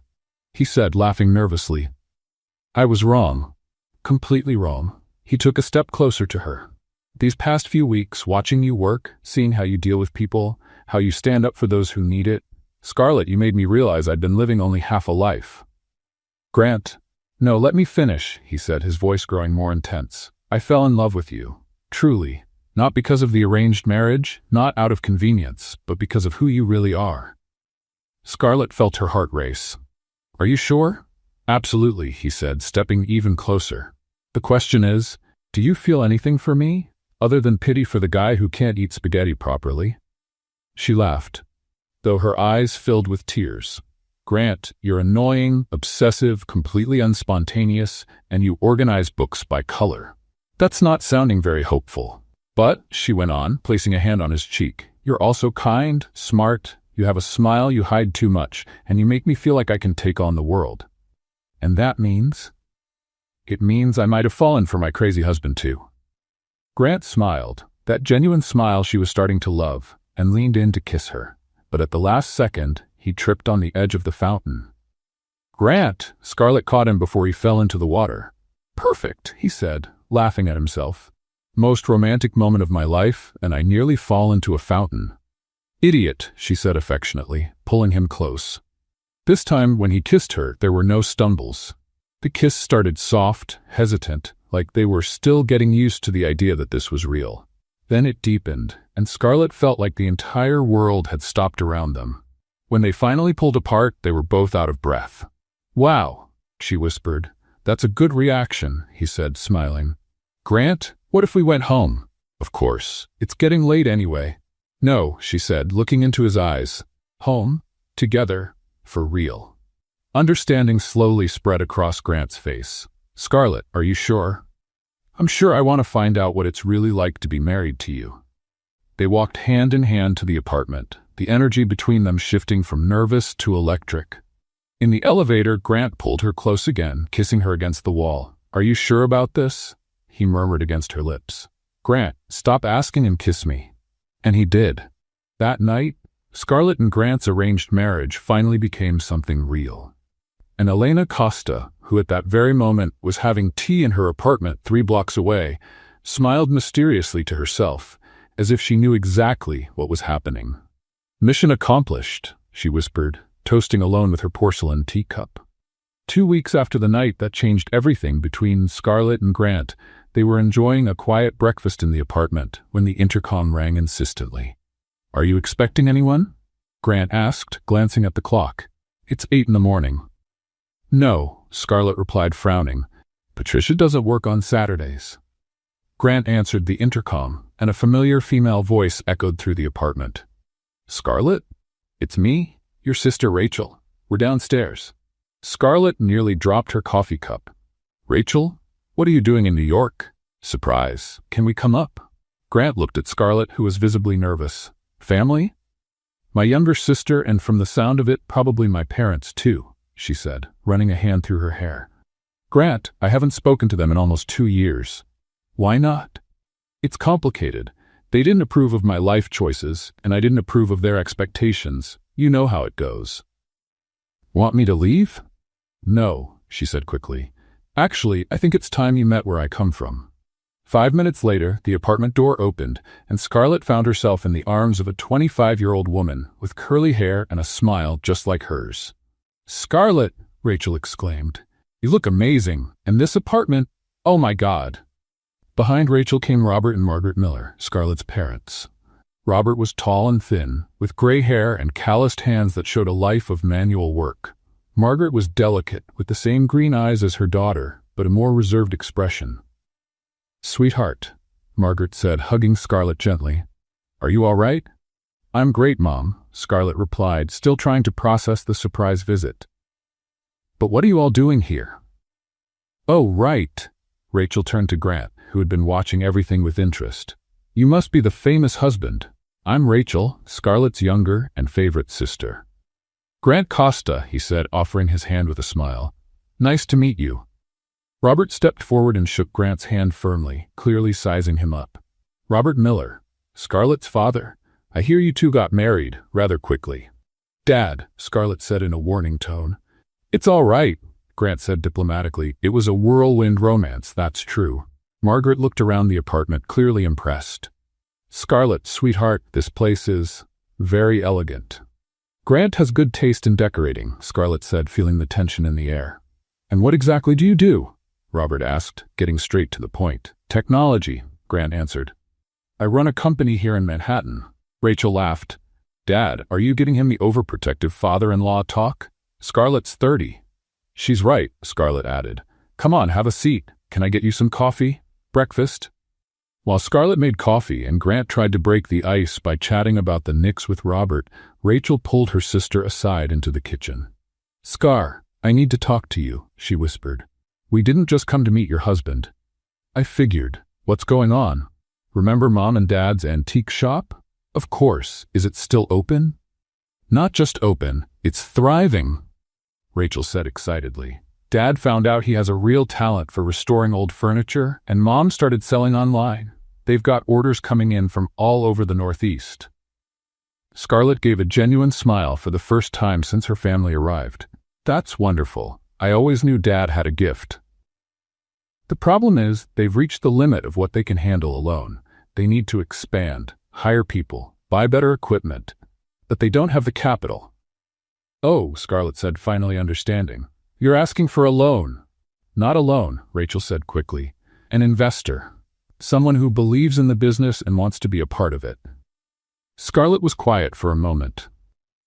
he said, laughing nervously. "I was wrong. Completely wrong." He took a step closer to her. "These past few weeks, watching you work, seeing how you deal with people, how you stand up for those who need it, Scarlett, you made me realize I'd been living only half a life." "Grant." "No, let me finish," he said, his voice growing more intense. "I fell in love with you. Truly. Not because of the arranged marriage, not out of convenience, but because of who you really are." Scarlett felt her heart race. "Are you sure?" "Absolutely," he said, stepping even closer. "The question is, do you feel anything for me, other than pity for the guy who can't eat spaghetti properly?" She laughed, though her eyes filled with tears. "Grant, you're annoying, obsessive, completely unspontaneous, and you organize books by color. That's not sounding very hopeful. But," she went on, placing a hand on his cheek, "you're also kind, smart, you have a smile you hide too much, and you make me feel like I can take on the world." "And that means?" "It means I might have fallen for my crazy husband too." Grant smiled, that genuine smile she was starting to love, and leaned in to kiss her. But at the last second, he tripped on the edge of the fountain. "Grant!" Scarlett caught him before he fell into the water. "Perfect," he said, laughing at himself. "Most romantic moment of my life, and I nearly fall into a fountain." "Idiot," she said affectionately, pulling him close. This time, when he kissed her, there were no stumbles. The kiss started soft, hesitant, like they were still getting used to the idea that this was real. Then it deepened, and Scarlett felt like the entire world had stopped around them. When they finally pulled apart, they were both out of breath. "Wow," she whispered. "That's a good reaction," he said, smiling. "Grant, what if we went home?" "Of course. It's getting late anyway." "No," she said, looking into his eyes. "Home? Together? For real." Understanding slowly spread across Grant's face. "Scarlett, are you sure?" "I'm sure I want to find out what it's really like to be married to you." They walked hand in hand to the apartment, the energy between them shifting from nervous to electric. In the elevator, Grant pulled her close again, kissing her against the wall. "Are you sure about this?" he murmured against her lips. "Grant, stop asking and kiss me." And he did. That night, Scarlett and Grant's arranged marriage finally became something real. And Elena Costa, who at that very moment was having tea in her apartment 3 blocks away, smiled mysteriously to herself, as if she knew exactly what was happening. "Mission accomplished," she whispered, toasting alone with her porcelain teacup. 2 weeks after the night that changed everything between Scarlett and Grant, they were enjoying a quiet breakfast in the apartment when the intercom rang insistently. "Are you expecting anyone?" Grant asked, glancing at the clock. "It's 8 in the morning." "No," Scarlett replied, frowning. "Patricia doesn't work on Saturdays." Grant answered the intercom, and a familiar female voice echoed through the apartment. "Scarlett? It's me, your sister Rachel. We're downstairs." Scarlett nearly dropped her coffee cup. "Rachel? What are you doing in New York?" "Surprise. Can we come up?" Grant looked at Scarlett, who was visibly nervous. "Family?" "My younger sister, and from the sound of it, probably my parents too," she said, running a hand through her hair. "Grant, I haven't spoken to them in almost 2 years." "Why not?" "It's complicated. They didn't approve of my life choices, and I didn't approve of their expectations. You know how it goes." "Want me to leave?" "No," she said quickly. "Actually, I think it's time you met where I come from." 5 minutes later, the apartment door opened, and Scarlett found herself in the arms of a 25-year-old woman with curly hair and a smile just like hers. "Scarlett," Rachel exclaimed, "you look amazing, and this apartment, oh my God." Behind Rachel came Robert and Margaret Miller, Scarlett's parents. Robert was tall and thin, with gray hair and calloused hands that showed a life of manual work. Margaret was delicate, with the same green eyes as her daughter, but a more reserved expression. "Sweetheart," Margaret said, hugging Scarlett gently. "Are you all right?" "I'm great, Mom," Scarlett replied, still trying to process the surprise visit. "But what are you all doing here?" "Oh, right." Rachel turned to Grant, who had been watching everything with interest. "You must be the famous husband. I'm Rachel, Scarlett's younger and favorite sister." "Grant Costa," he said, offering his hand with a smile. "Nice to meet you." Robert stepped forward and shook Grant's hand firmly, clearly sizing him up. "Robert Miller, Scarlett's father. I hear you two got married rather quickly." "Dad," Scarlett said in a warning tone. "It's all right," Grant said diplomatically. "It was a whirlwind romance, that's true." Margaret looked around the apartment, clearly impressed. "Scarlett, sweetheart, this place is very elegant." "Grant has good taste in decorating," Scarlett said, feeling the tension in the air. "And what exactly do you do?" Robert asked, getting straight to the point. "Technology," Grant answered. "I run a company here in Manhattan." Rachel laughed. "Dad, are you getting him the overprotective father-in-law talk? Scarlett's 30. "She's right," Scarlett added. "Come on, have a seat. Can I get you some coffee? Breakfast?" While Scarlett made coffee and Grant tried to break the ice by chatting about the Knicks with Robert, Rachel pulled her sister aside into the kitchen. "Scar, I need to talk to you," she whispered. "We didn't just come to meet your husband." "I figured. What's going on? Remember Mom and Dad's antique shop?" "Of course. Is it still open?" "Not just open, it's thriving," Rachel said excitedly. "Dad found out he has a real talent for restoring old furniture, and Mom started selling online. They've got orders coming in from all over the Northeast." Scarlett gave a genuine smile for the first time since her family arrived. "That's wonderful. I always knew Dad had a gift." "The problem is, they've reached the limit of what they can handle alone. They need to expand, hire people, buy better equipment, but they don't have the capital." "Oh," Scarlett said, finally understanding. "You're asking for a loan." "Not a loan," Rachel said quickly. "An investor. Someone who believes in the business and wants to be a part of it." Scarlett was quiet for a moment.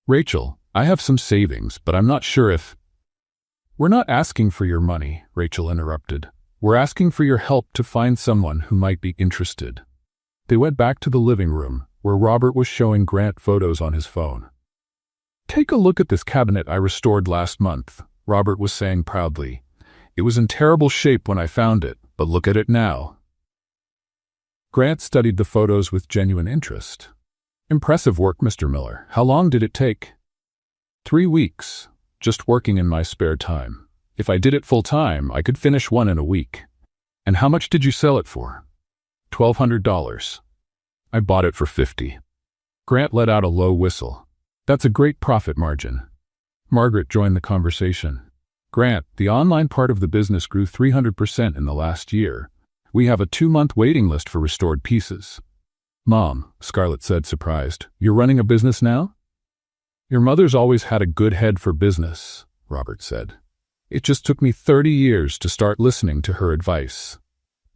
"Rachel, I have some savings, but I'm not sure if—" "We're not asking for your money," Rachel interrupted. "We're asking for your help to find someone who might be interested." They went back to the living room, where Robert was showing Grant photos on his phone. "Take a look at this cabinet I restored last month," Robert was saying proudly. "It was in terrible shape when I found it, but look at it now." Grant studied the photos with genuine interest. "Impressive work, Mr. Miller. How long did it take?" 3 weeks, just working in my spare time. If I did it full-time, I could finish one in a week." "And how much did you sell it for?" $1,200. "I bought it for $50. Grant let out a low whistle. That's a great profit margin. Margaret joined the conversation. Grant, the online part of the business grew 300% in the last year. We have a 2-month waiting list for restored pieces. Mom, Scarlett said, surprised, you're running a business now? Your mother's always had a good head for business, Robert said. It just took me 30 years to start listening to her advice.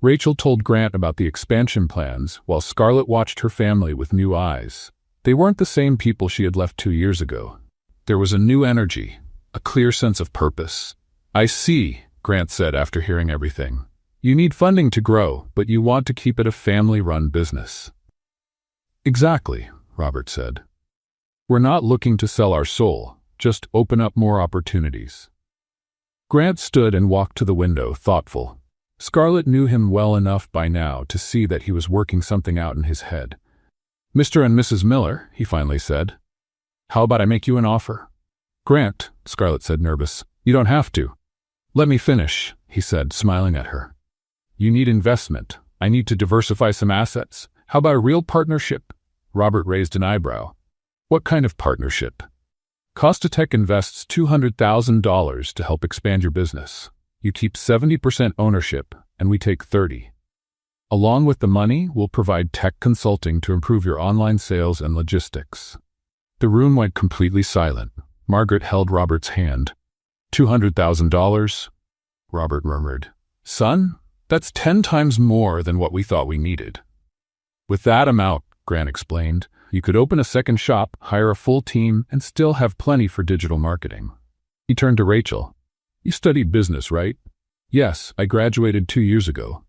Rachel told Grant about the expansion plans while Scarlett watched her family with new eyes. They weren't the same people she had left 2 years ago. There was a new energy, a clear sense of purpose. I see, Grant said after hearing everything. You need funding to grow, but you want to keep it a family-run business. Exactly, Robert said. We're not looking to sell our soul, just open up more opportunities. Grant stood and walked to the window, thoughtful. Scarlett knew him well enough by now to see that he was working something out in his head. Mr. and Mrs. Miller, he finally said. How about I make you an offer? Grant, Scarlett said, nervous. You don't have to. Let me finish, he said, smiling at her. You need investment. I need to diversify some assets. How about a real partnership? Robert raised an eyebrow. What kind of partnership? Costatech invests $200,000 to help expand your business. You keep 70% ownership, and we take 30%. Along with the money, we'll provide tech consulting to improve your online sales and logistics. The room went completely silent. Margaret held Robert's hand. $200,000? Robert murmured. Son, that's 10 times more than what we thought we needed. With that amount, Grant explained, you could open a second shop, hire a full team, and still have plenty for digital marketing. He turned to Rachel. You studied business, right? Yes, I graduated 2 years ago.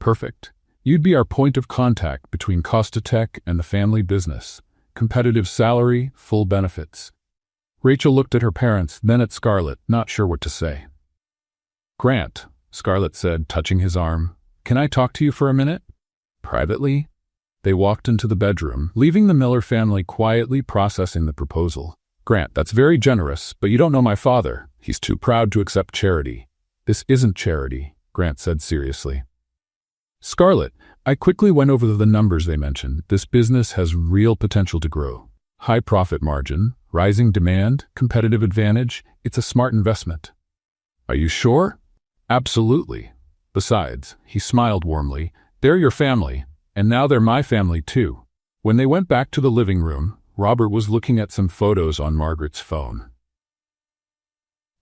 Perfect. You'd be our point of contact between Costatech and the family business. Competitive salary, full benefits. Rachel looked at her parents, then at Scarlett, not sure what to say. Grant, Scarlett said, touching his arm, can I talk to you for a minute? Privately? They walked into the bedroom, leaving the Miller family quietly processing the proposal. Grant, that's very generous, but you don't know my father. He's too proud to accept charity. This isn't charity, Grant said seriously. Scarlett, I quickly went over the numbers they mentioned. This business has real potential to grow. High profit margin, rising demand, competitive advantage. It's a smart investment. Are you sure? Absolutely. Besides, he smiled warmly, they're your family, and now they're my family too. When they went back to the living room, Robert was looking at some photos on Margaret's phone.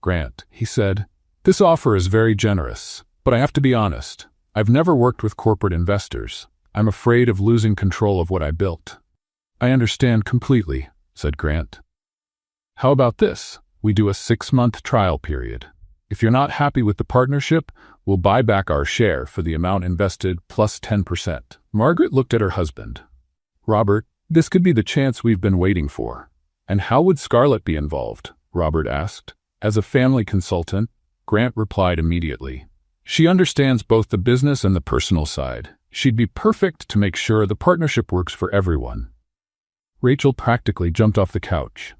Grant, he said, this offer is very generous, but I have to be honest. I've never worked with corporate investors. I'm afraid of losing control of what I built. I understand completely, said Grant. How about this? We do a 6-month trial period. If you're not happy with the partnership, we'll buy back our share for the amount invested plus 10%. Margaret looked at her husband. Robert, this could be the chance we've been waiting for. And how would Scarlett be involved? Robert asked. As a family consultant, Grant replied immediately. She understands both the business and the personal side. She'd be perfect to make sure the partnership works for everyone. Rachel practically jumped off the couch.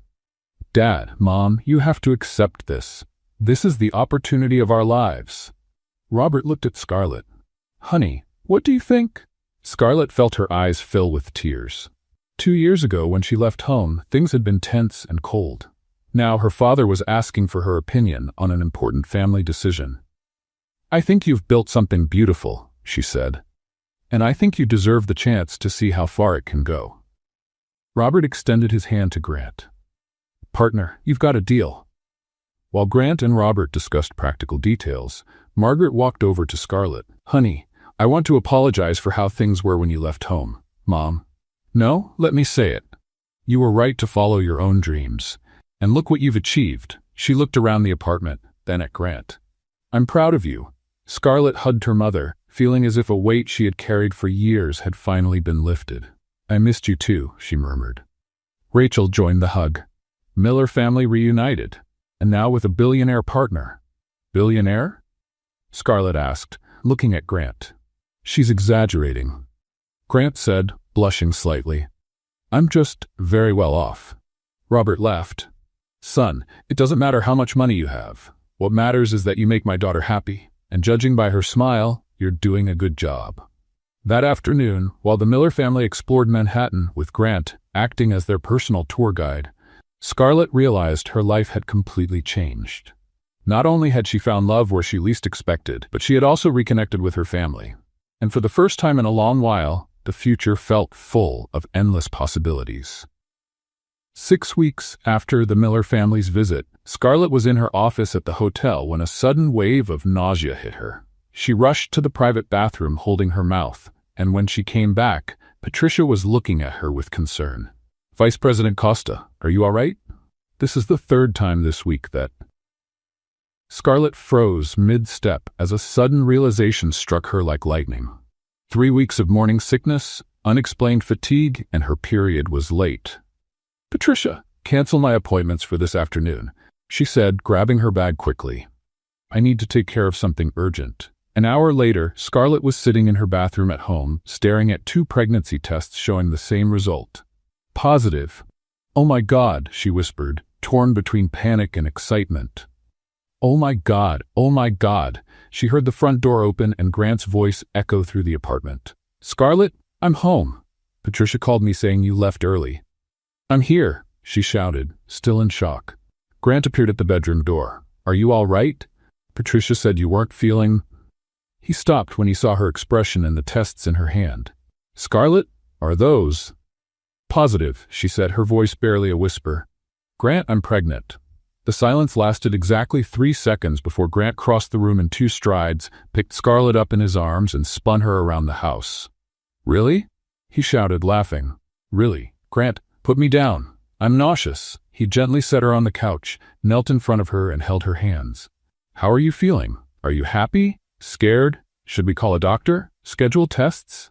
Dad, Mom, you have to accept this. This is the opportunity of our lives. Robert looked at Scarlett. Honey, what do you think? Scarlett felt her eyes fill with tears. 2 years ago, when she left home, things had been tense and cold. Now her father was asking for her opinion on an important family decision. I think you've built something beautiful, she said. And I think you deserve the chance to see how far it can go. Robert extended his hand to Grant. Partner, you've got a deal. While Grant and Robert discussed practical details, Margaret walked over to Scarlett. Honey, I want to apologize for how things were when you left home. Mom. No, let me say it. You were right to follow your own dreams. And look what you've achieved. She looked around the apartment, then at Grant. I'm proud of you. Scarlett hugged her mother, feeling as if a weight she had carried for years had finally been lifted. I missed you too, she murmured. Rachel joined the hug. Miller family reunited, and now with a billionaire partner. Billionaire? Scarlett asked, looking at Grant. She's exaggerating. Grant said, blushing slightly. I'm just very well off. Robert laughed. Son, it doesn't matter how much money you have. What matters is that you make my daughter happy, and judging by her smile, you're doing a good job. That afternoon, while the Miller family explored Manhattan with Grant acting as their personal tour guide, Scarlett realized her life had completely changed. Not only had she found love where she least expected, but she had also reconnected with her family. And for the first time in a long while, the future felt full of endless possibilities. 6 weeks after the Miller family's visit, Scarlett was in her office at the hotel when a sudden wave of nausea hit her. She rushed to the private bathroom holding her mouth, and when she came back, Patricia was looking at her with concern. "Vice President Costa, are you all right? This is the third time this week that..." Scarlett froze mid-step as a sudden realization struck her like lightning. 3 weeks of morning sickness, unexplained fatigue, and her period was late. "Patricia, cancel my appointments for this afternoon," she said, grabbing her bag quickly. "I need to take care of something urgent." An hour later, Scarlett was sitting in her bathroom at home, staring at 2 pregnancy tests showing the same result. Positive. "Oh my God," she whispered, torn between panic and excitement. "Oh my God, oh my God." She heard the front door open and Grant's voice echo through the apartment. "Scarlett, I'm home. Patricia called me saying you left early." "I'm here," she shouted, still in shock. Grant appeared at the bedroom door. "Are you all right? Patricia said you weren't feeling..." He stopped when he saw her expression and the tests in her hand. "Scarlett, are those..." "Positive," she said, her voice barely a whisper. "Grant, I'm pregnant." The silence lasted exactly 3 seconds before Grant crossed the room in 2 strides, picked Scarlett up in his arms, and spun her around the house. "Really?" he shouted, laughing. "Really. Grant, put me down. I'm nauseous." He gently set her on the couch, knelt in front of her, and held her hands. "How are you feeling? Are you happy? Scared? Should we call a doctor? Schedule tests?"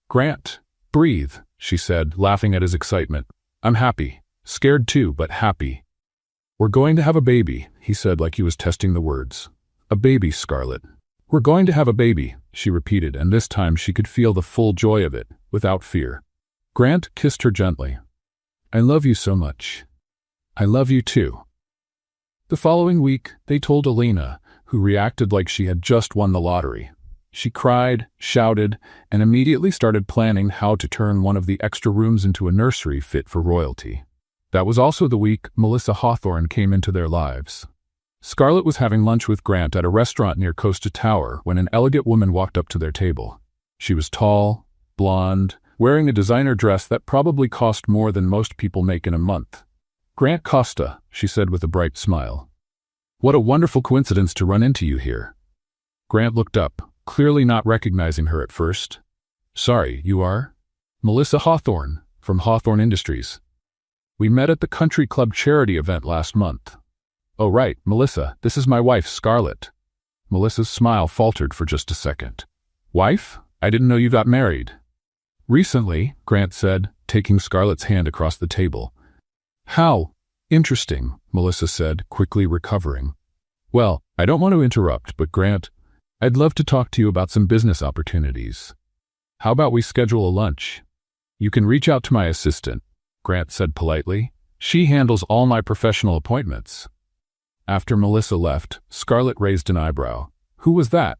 "Grant, breathe," she said, laughing at his excitement. "I'm happy. Scared too, but happy." "We're going to have a baby," he said like he was testing the words. "A baby, Scarlett. We're going to have a baby," she repeated, and this time she could feel the full joy of it, without fear. Grant kissed her gently. "I love you so much." "I love you too." The following week, they told Alina, who reacted like she had just won the lottery. She cried, shouted, and immediately started planning how to turn one of the extra rooms into a nursery fit for royalty. That was also the week Melissa Hawthorne came into their lives. Scarlett was having lunch with Grant at a restaurant near Costa Tower when an elegant woman walked up to their table. She was tall, blonde, wearing a designer dress that probably cost more than most people make in a month. "Grant Costa," she said with a bright smile. "What a wonderful coincidence to run into you here." Grant looked up, clearly not recognizing her at first. "Sorry, you are?" "Melissa Hawthorne, from Hawthorne Industries. We met at the country club charity event last month." "Oh right, Melissa, this is my wife, Scarlett." Melissa's smile faltered for just a second. "Wife? I didn't know you got married." "Recently," Grant said, taking Scarlett's hand across the table. "How interesting," Melissa said, quickly recovering. "Well, I don't want to interrupt, but Grant, I'd love to talk to you about some business opportunities. How about we schedule a lunch? You can reach out to my assistant," Grant said politely. "She handles all my professional appointments." After Melissa left, Scarlett raised an eyebrow. Who was that?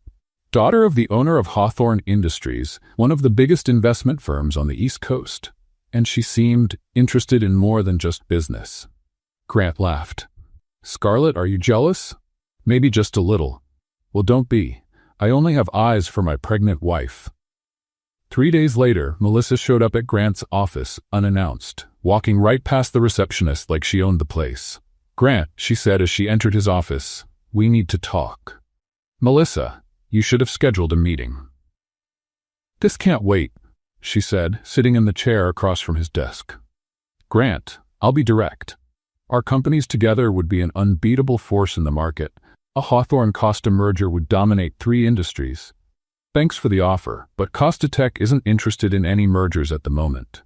Daughter of the owner of Hawthorne Industries, one of the biggest investment firms on the East Coast. And she seemed interested in more than just business. Grant laughed. "Scarlett, are you jealous?" "Maybe just a little." "Well, don't be. I only have eyes for my pregnant wife." 3 days later, Melissa showed up at Grant's office, unannounced, walking right past the receptionist like she owned the place. "Grant," she said as she entered his office, "we need to talk." "Melissa, you should have scheduled a meeting." "This can't wait," she said, sitting in the chair across from his desk. "Grant, I'll be direct. Our companies together would be an unbeatable force in the market. A Hawthorne-Costa merger would dominate 3 industries. Thanks for the offer, but Costa Tech isn't interested in any mergers at the moment."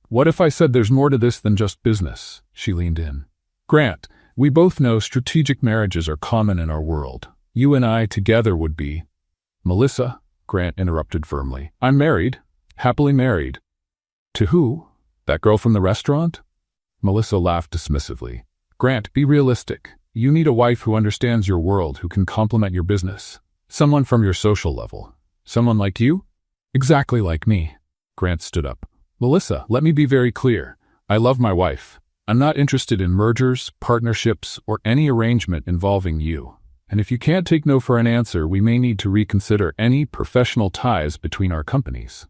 "What if I said there's more to this than just business?" She leaned in. "Grant, we both know strategic marriages are common in our world. You and I together would be..." "Melissa," Grant interrupted firmly, "I'm married. Happily married." "To who? That girl from the restaurant?" Melissa laughed dismissively. "Grant, be realistic. You need a wife who understands your world, who can complement your business. Someone from your social level. Someone like you?" Exactly like me. Grant stood up. Melissa, let me be very clear. I love my wife. I'm not interested in mergers, partnerships, or any arrangement involving you. And if you can't take no for an answer, we may need to reconsider any professional ties between our companies.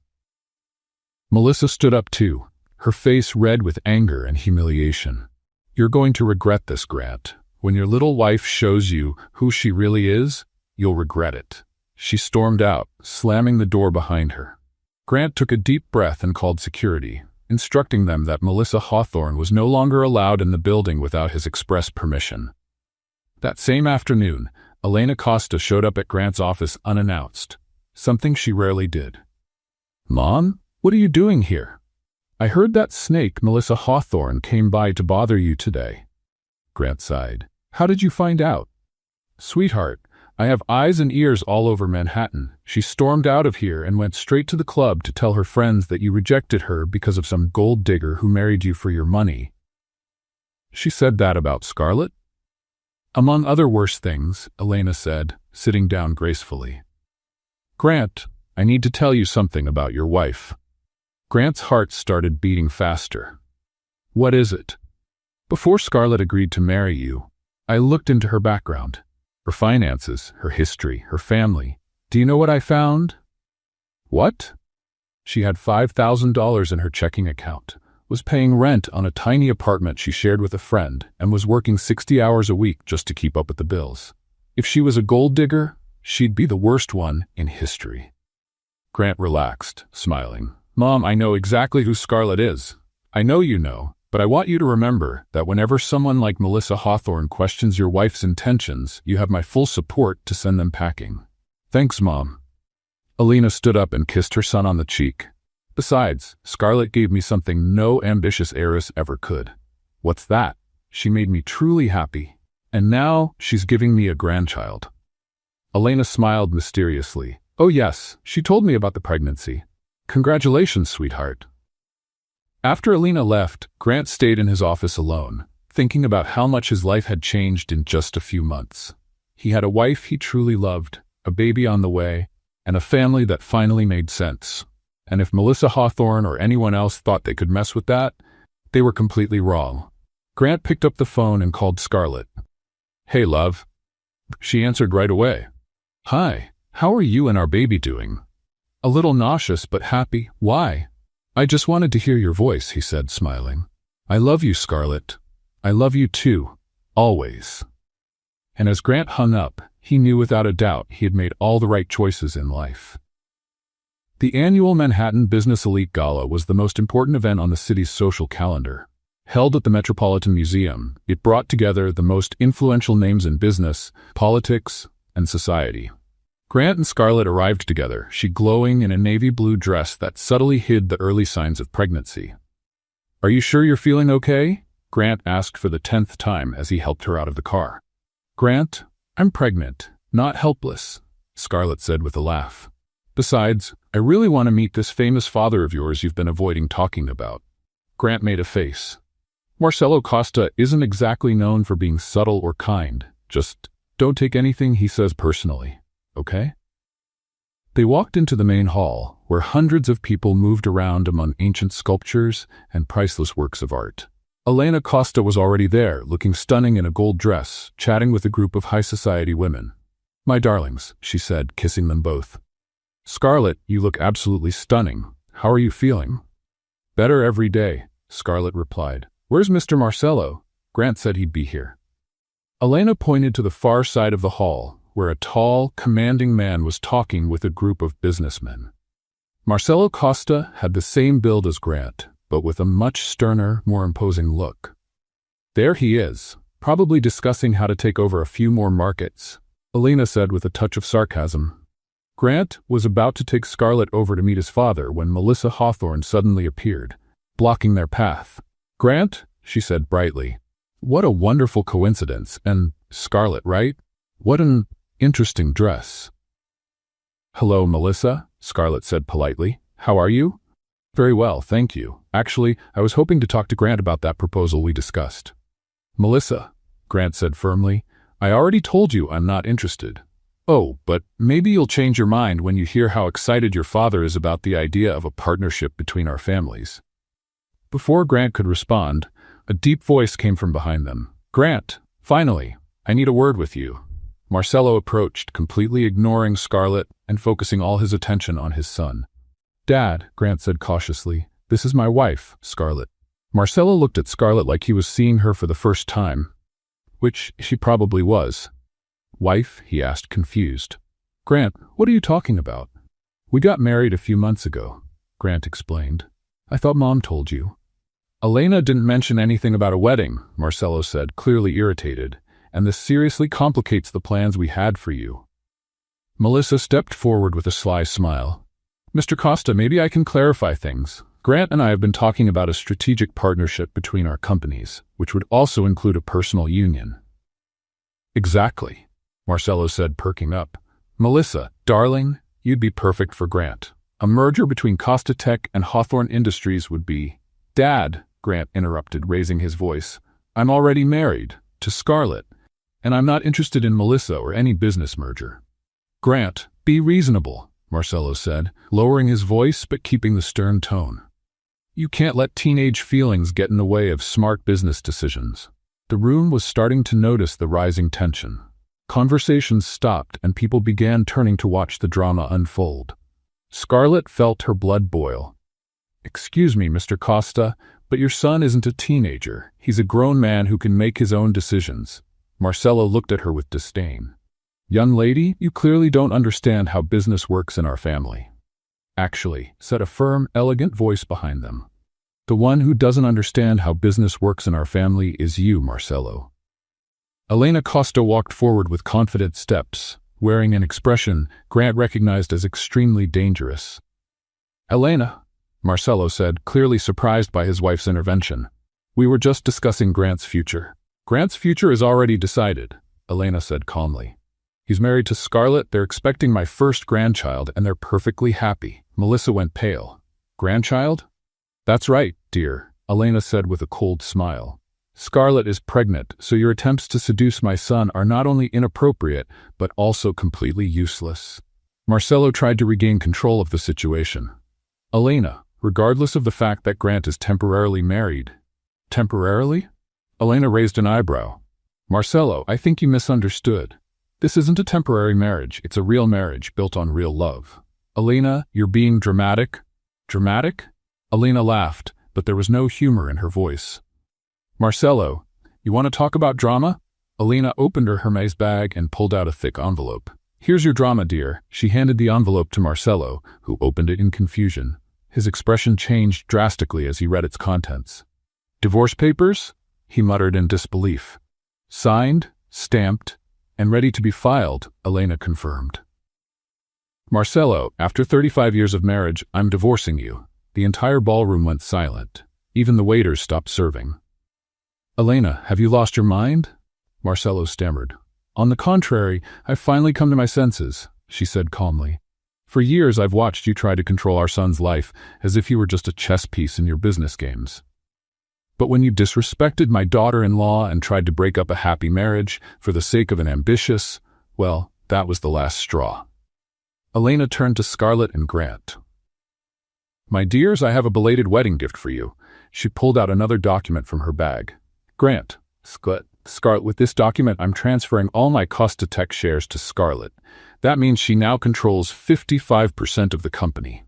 Melissa stood up too, her face red with anger and humiliation. You're going to regret this, Grant. When your little wife shows you who she really is, you'll regret it. She stormed out, slamming the door behind her. Grant took a deep breath and called security, instructing them that Melissa Hawthorne was no longer allowed in the building without his express permission. That same afternoon, Elena Costa showed up at Grant's office unannounced, something she rarely did. Mom, what are you doing here? I heard that snake Melissa Hawthorne came by to bother you today. Grant sighed. How did you find out? Sweetheart, I have eyes and ears all over Manhattan. She stormed out of here and went straight to the club to tell her friends that you rejected her because of some gold digger who married you for your money. She said that about Scarlett? Among other worse things, Elena said, sitting down gracefully. Grant, I need to tell you something about your wife. Grant's heart started beating faster. What is it? Before Scarlett agreed to marry you, I looked into her background, her finances, her history, her family. Do you know what I found? What? She had $5,000 in her checking account, was paying rent on a tiny apartment she shared with a friend, and was working 60 hours a week just to keep up with the bills. If she was a gold digger, she'd be the worst one in history. Grant relaxed, smiling. Mom, I know exactly who Scarlett is. I know you know, but I want you to remember that whenever someone like Melissa Hawthorne questions your wife's intentions, you have my full support to send them packing. Thanks, Mom. Elena stood up and kissed her son on the cheek. Besides, Scarlett gave me something no ambitious heiress ever could. What's that? She made me truly happy. And now she's giving me a grandchild. Elena smiled mysteriously. Oh yes, she told me about the pregnancy. Congratulations, sweetheart. After Elena left, Grant stayed in his office alone, thinking about how much his life had changed in just a few months. He had a wife he truly loved, a baby on the way, and a family that finally made sense. And if Melissa Hawthorne or anyone else thought they could mess with that, they were completely wrong. Grant picked up the phone and called Scarlett. Hey, love. She answered right away. Hi, how are you and our baby doing? A little nauseous but happy. Why? I just wanted to hear your voice, he said, smiling. I love you, Scarlett. I love you too. Always. And as Grant hung up, he knew without a doubt he had made all the right choices in life. The annual Manhattan Business Elite Gala was the most important event on the city's social calendar. Held at the Metropolitan Museum, it brought together the most influential names in business, politics, and society. Grant and Scarlett arrived together, she glowing in a navy blue dress that subtly hid the early signs of pregnancy. Are you sure you're feeling okay? Grant asked for the 10th time as he helped her out of the car. Grant, I'm pregnant, not helpless, Scarlett said with a laugh. Besides, I really want to meet this famous father of yours you've been avoiding talking about. Grant made a face. Marcelo Costa isn't exactly known for being subtle or kind. Just don't take anything he says personally, okay? They walked into the main hall, where hundreds of people moved around among ancient sculptures and priceless works of art. Elena Costa was already there, looking stunning in a gold dress, chatting with a group of high society women. My darlings, she said, kissing them both. Scarlett, you look absolutely stunning. How are you feeling? Better every day, Scarlett replied. Where's Mr. Marcelo? Grant said he'd be here. Elena pointed to the far side of the hall, where a tall, commanding man was talking with a group of businessmen. Marcelo Costa had the same build as Grant, but with a much sterner, more imposing look. There he is, probably discussing how to take over a few more markets, Elena said with a touch of sarcasm. Grant was about to take Scarlett over to meet his father when Melissa Hawthorne suddenly appeared, blocking their path. Grant, she said brightly, what a wonderful coincidence, and Scarlett, right? What an interesting dress. Hello, Melissa, Scarlett said politely. How are you? Very well, thank you. Actually, I was hoping to talk to Grant about that proposal we discussed. Melissa, Grant said firmly, I already told you I'm not interested. Oh, but maybe you'll change your mind when you hear how excited your father is about the idea of a partnership between our families. Before Grant could respond, a deep voice came from behind them. Grant, finally, I need a word with you. Marcello approached, completely ignoring Scarlett and focusing all his attention on his son. Dad, Grant said cautiously, this is my wife, Scarlett. Marcello looked at Scarlett like he was seeing her for the first time, which she probably was. Wife? He asked, confused. Grant, what are you talking about? We got married a few months ago, Grant explained. I thought Mom told you. Elena didn't mention anything about a wedding, Marcello said, clearly irritated, and this seriously complicates the plans we had for you. Melissa stepped forward with a sly smile. Mr. Costa, maybe I can clarify things. Grant and I have been talking about a strategic partnership between our companies, which would also include a personal union. Exactly, Marcello said, perking up. Melissa, darling, you'd be perfect for Grant. A merger between Costa Tech and Hawthorne Industries would be... Dad, Grant interrupted, raising his voice. I'm already married, to Scarlett, and I'm not interested in Melissa or any business merger. Grant, be reasonable, Marcello said, lowering his voice but keeping the stern tone. You can't let teenage feelings get in the way of smart business decisions. The room was starting to notice the rising tension. Conversations stopped and people began turning to watch the drama unfold. Scarlett felt her blood boil. Excuse me, Mr. Costa, but your son isn't a teenager. He's a grown man who can make his own decisions. Marcello looked at her with disdain. Young lady, you clearly don't understand how business works in our family. Actually, said a firm, elegant voice behind them. The one who doesn't understand how business works in our family is you, Marcello. Elena Costa walked forward with confident steps, wearing an expression Grant recognized as extremely dangerous. Elena, Marcello said, clearly surprised by his wife's intervention. We were just discussing Grant's future. Grant's future is already decided, Elena said calmly. He's married to Scarlett, they're expecting my first grandchild, and they're perfectly happy. Melissa went pale. Grandchild? That's right, dear, Elena said with a cold smile. Scarlett is pregnant, so your attempts to seduce my son are not only inappropriate, but also completely useless. Marcello tried to regain control of the situation. Elena, regardless of the fact that Grant is temporarily married. Temporarily? Elena raised an eyebrow. Marcello, I think you misunderstood. This isn't a temporary marriage, it's a real marriage built on real love. Elena, you're being dramatic. Dramatic? Elena laughed, but there was no humor in her voice. Marcello, you want to talk about drama? Elena opened her Hermes bag and pulled out a thick envelope. Here's your drama, dear. She handed the envelope to Marcello, who opened it in confusion. His expression changed drastically as he read its contents. Divorce papers? He muttered in disbelief. Signed, stamped, and ready to be filed, Elena confirmed. Marcello, after 35 years of marriage, I'm divorcing you. The entire ballroom went silent. Even the waiters stopped serving. Elena, have you lost your mind? Marcello stammered. On the contrary, I've finally come to my senses, she said calmly. For years I've watched you try to control our son's life as if he were just a chess piece in your business games. But when you disrespected my daughter-in-law and tried to break up a happy marriage for the sake of an ambitious, well, that was the last straw. Elena turned to Scarlett and Grant. My dears, I have a belated wedding gift for you. She pulled out another document from her bag. Grant, Scarlett, with this document I'm transferring all my Costa Tech shares to Scarlett. That means she now controls 55% of the company.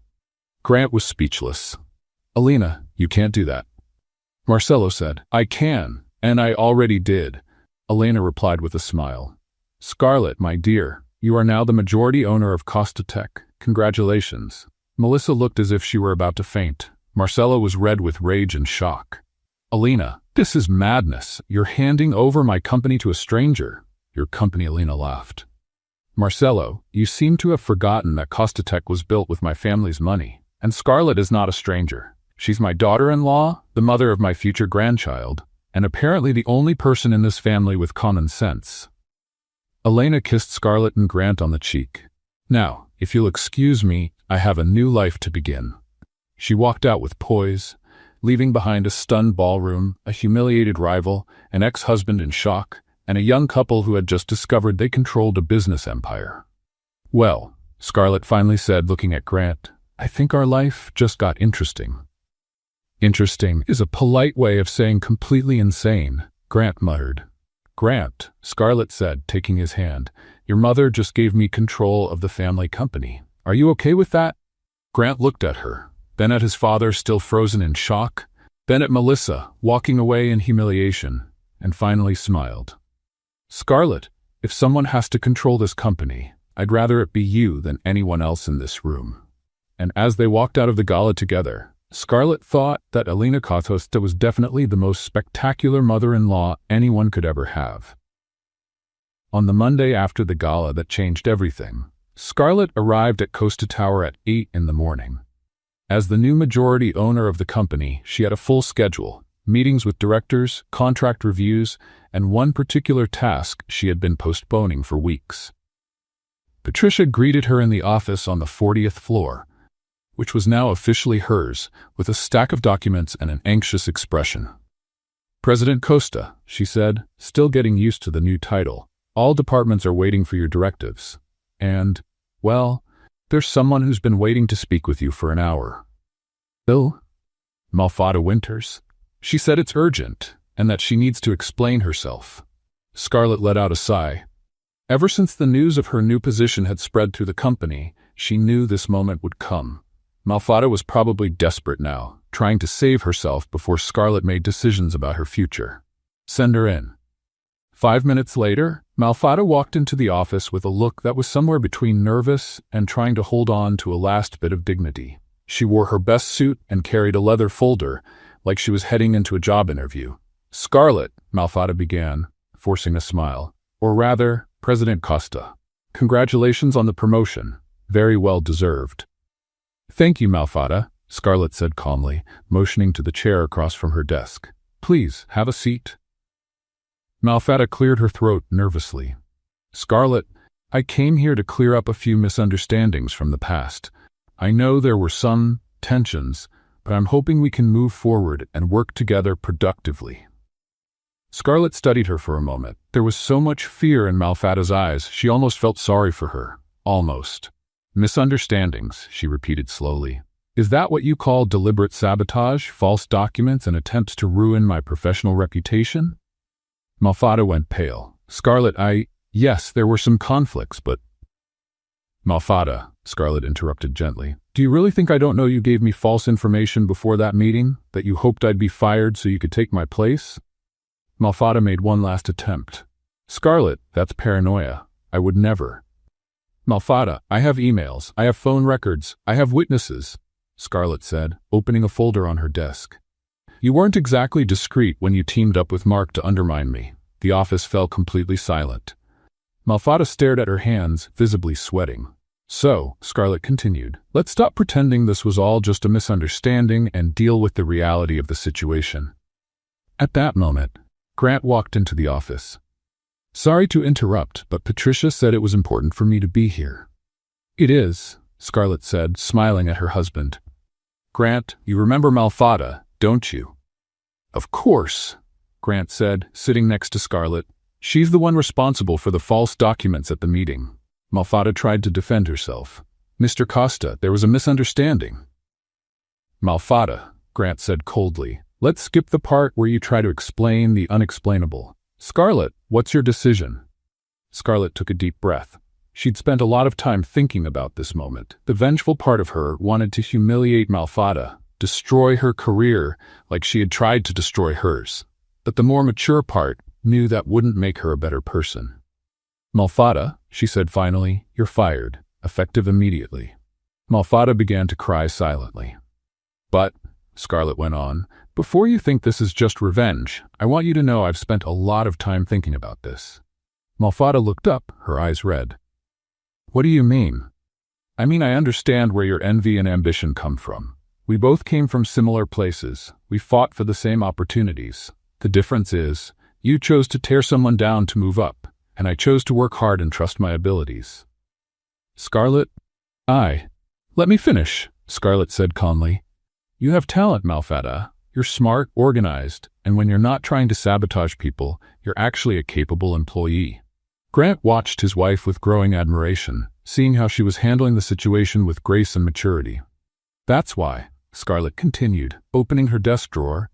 Grant was speechless. Elena, you can't do that. Marcello said, I can, and I already did. Elena replied with a smile. Scarlett, my dear, you are now the majority owner of Costa Tech. Congratulations. Melissa looked as if she were about to faint. Marcello was red with rage and shock. Elena, this is madness. You're handing over my company to a stranger. Your company, Elena laughed. Marcello, you seem to have forgotten that Costa Tech was built with my family's money, and Scarlett is not a stranger. She's my daughter-in-law, the mother of my future grandchild, and apparently the only person in this family with common sense. Elena kissed Scarlett and Grant on the cheek. Now, if you'll excuse me, I have a new life to begin. She walked out with poise, leaving behind a stunned ballroom, a humiliated rival, an ex-husband in shock, and a young couple who had just discovered they controlled a business empire. Well, Scarlett finally said, looking at Grant, I think our life just got interesting. Interesting is a polite way of saying completely insane, Grant muttered. Grant, Scarlett said, taking his hand, your mother just gave me control of the family company. Are you okay with that? Grant looked at her, then at his father, still frozen in shock, then at Melissa, walking away in humiliation, and finally smiled. Scarlett, if someone has to control this company, I'd rather it be you than anyone else in this room. And as they walked out of the gala together, Scarlett thought that Alina Kotosta was definitely the most spectacular mother-in-law anyone could ever have. On the Monday after the gala that changed everything, Scarlett arrived at Costa Tower at 8 in the morning. As the new majority owner of the company, she had a full schedule, meetings with directors, contract reviews, and one particular task she had been postponing for weeks. Patricia greeted her in the office on the 40th floor, which was now officially hers, with a stack of documents and an anxious expression. President Costa, she said, still getting used to the new title, all departments are waiting for your directives. And, well, there's someone who's been waiting to speak with you for an hour. Bill? Malfada Winters. She said it's urgent, and that she needs to explain herself. Scarlett let out a sigh. Ever since the news of her new position had spread through the company, she knew this moment would come. Malfada was probably desperate now, trying to save herself before Scarlett made decisions about her future. Send her in. 5 minutes later, Malfada walked into the office with a look that was somewhere between nervous and trying to hold on to a last bit of dignity. She wore her best suit and carried a leather folder, like she was heading into a job interview. Scarlett, Malfada began, forcing a smile. Or rather, President Costa. Congratulations on the promotion. Very well deserved. Thank you, Malfada, Scarlett said calmly, motioning to the chair across from her desk. Please, have a seat. Malfada cleared her throat nervously. Scarlett, I came here to clear up a few misunderstandings from the past. I know there were some tensions, but I'm hoping we can move forward and work together productively. Scarlett studied her for a moment. There was so much fear in Malfada's eyes, she almost felt sorry for her. Almost. Misunderstandings, she repeated slowly. Is that what you call deliberate sabotage, false documents, and attempts to ruin my professional reputation? Malfada went pale. Scarlett, yes, there were some conflicts, but... Malfada, Scarlett interrupted gently. Do you really think I don't know you gave me false information before that meeting? That you hoped I'd be fired so you could take my place? Malfada made one last attempt. Scarlett, that's paranoia. I would never. Malfada, I have emails, I have phone records, I have witnesses, Scarlett said, opening a folder on her desk. You weren't exactly discreet when you teamed up with Mark to undermine me. The office fell completely silent. Malfada stared at her hands, visibly sweating. So, Scarlett continued, let's stop pretending this was all just a misunderstanding and deal with the reality of the situation. At that moment, Grant walked into the office. Sorry to interrupt, but Patricia said it was important for me to be here. It is, Scarlett said, smiling at her husband. Grant, you remember Malfada, don't you? Of course, Grant said, sitting next to Scarlett. She's the one responsible for the false documents at the meeting. Malfada tried to defend herself. Mr. Costa, there was a misunderstanding. Malfada, Grant said coldly. Let's skip the part where you try to explain the unexplainable. Scarlett, what's your decision? Scarlett took a deep breath. She'd spent a lot of time thinking about this moment. The vengeful part of her wanted to humiliate Malfada, destroy her career like she had tried to destroy hers. But the more mature part knew that wouldn't make her a better person. Malfada, she said finally, you're fired, effective immediately. Malfada began to cry silently. But, Scarlett went on, before you think this is just revenge, I want you to know I've spent a lot of time thinking about this. Malfada looked up, her eyes red. What do you mean? I mean, I understand where your envy and ambition come from. We both came from similar places. We fought for the same opportunities. The difference is, you chose to tear someone down to move up, and I chose to work hard and trust my abilities. Scarlett, let me finish, Scarlett said calmly. You have talent, Malfada. You're smart, organized, and when you're not trying to sabotage people, you're actually a capable employee. Grant watched his wife with growing admiration. seeing how she was handling the situation with grace and maturity. "That's why," Scarlett continued, opening her desk drawer.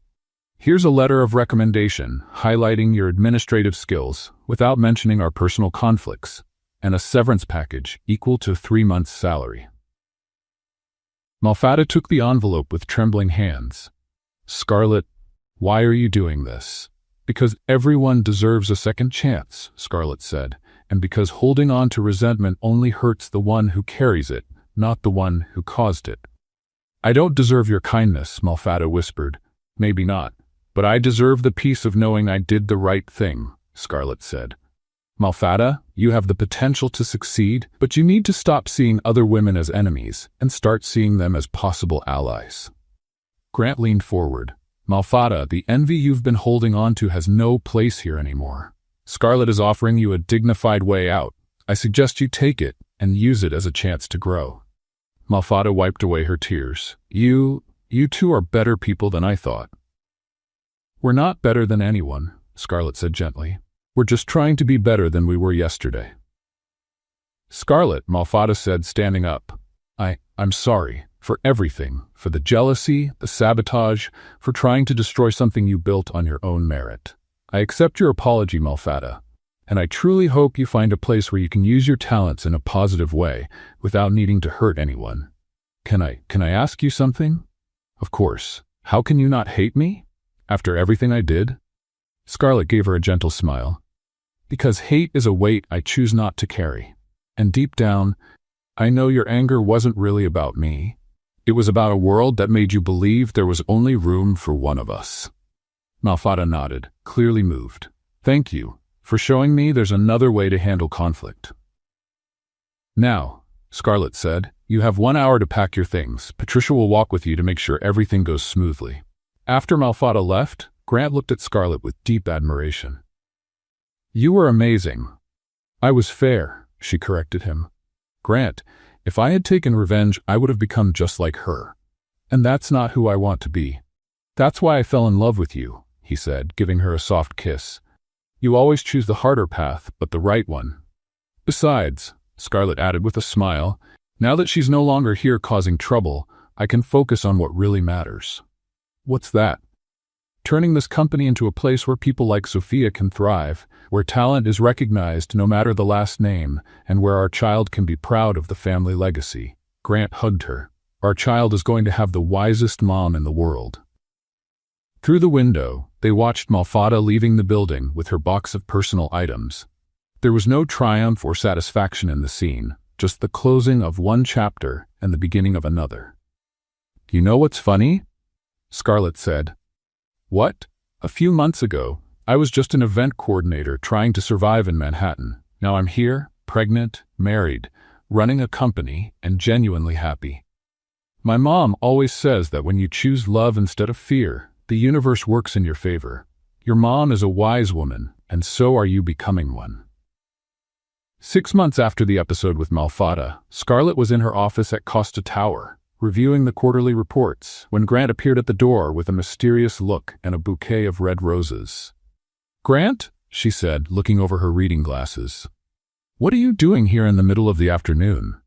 "Here's a letter of recommendation highlighting your administrative skills without mentioning our personal conflicts, and a severance package equal to 3 months' salary." Malfada took the envelope with trembling hands. "Scarlett, why are you doing this?" "Because everyone deserves a second chance," Scarlett said, "and because holding on to resentment only hurts the one who carries it, not the one who caused it." "I don't deserve your kindness," Malfada whispered. "Maybe not, but I deserve the peace of knowing I did the right thing," Scarlett said. "Malfada, you have the potential to succeed, but you need to stop seeing other women as enemies and start seeing them as possible allies." Grant leaned forward. "Malfada, the envy you've been holding on to has no place here anymore. Scarlett is offering you a dignified way out. I suggest you take it and use it as a chance to grow." Malfada wiped away her tears. You two are better people than I thought." "We're not better than anyone," Scarlett said gently. "We're just trying to be better than we were yesterday." "Scarlett," Malfada said, standing up. I'm sorry. For everything. For the jealousy, the sabotage, for trying to destroy something you built on your own merit. I accept your apology, Malfada, and I truly hope you find a place where you can use your talents in a positive way without needing to hurt anyone. Can I ask you something?" "Of course. How can you not hate me? After everything I did?" Scarlett gave her a gentle smile. "Because hate is a weight I choose not to carry. And deep down, I know your anger wasn't really about me. It was about a world that made you believe there was only room for one of us." Malfada nodded, clearly moved. "Thank you for showing me there's another way to handle conflict." "Now," Scarlett said, "you have 1 hour to pack your things. Patricia will walk with you to make sure everything goes smoothly." After Malfada left, Grant looked at Scarlett with deep admiration. "You were amazing." "I was fair," she corrected him. "Grant, if I had taken revenge, I would have become just like her. And that's not who I want to be. That's why I fell in love with you," he said, giving her a soft kiss. "You always choose the harder path, but the right one. Besides," Scarlett added with a smile, "now that she's no longer here causing trouble, I can focus on what really matters." "What's that?" "Turning this company into a place where people like Sophia can thrive, where talent is recognized no matter the last name, and where our child can be proud of the family legacy." Grant hugged her. "Our child is going to have the wisest mom in the world." Through the window, they watched Malfada leaving the building with her box of personal items. There was no triumph or satisfaction in the scene, just the closing of one chapter and the beginning of another. "You know what's funny?" Scarlett said. "What? A few months ago, I was just an event coordinator trying to survive in Manhattan. Now I'm here, pregnant, married, running a company, and genuinely happy. My mom always says that when you choose love instead of fear, the universe works in your favor. Your mom is a wise woman, and so are you becoming one." 6 months after the episode with Malfada, Scarlett was in her office at Costa Tower, reviewing the quarterly reports, when Grant appeared at the door with a mysterious look and a bouquet of red roses. "Grant," she said, looking over her reading glasses. "What are you doing here in the middle of the afternoon?"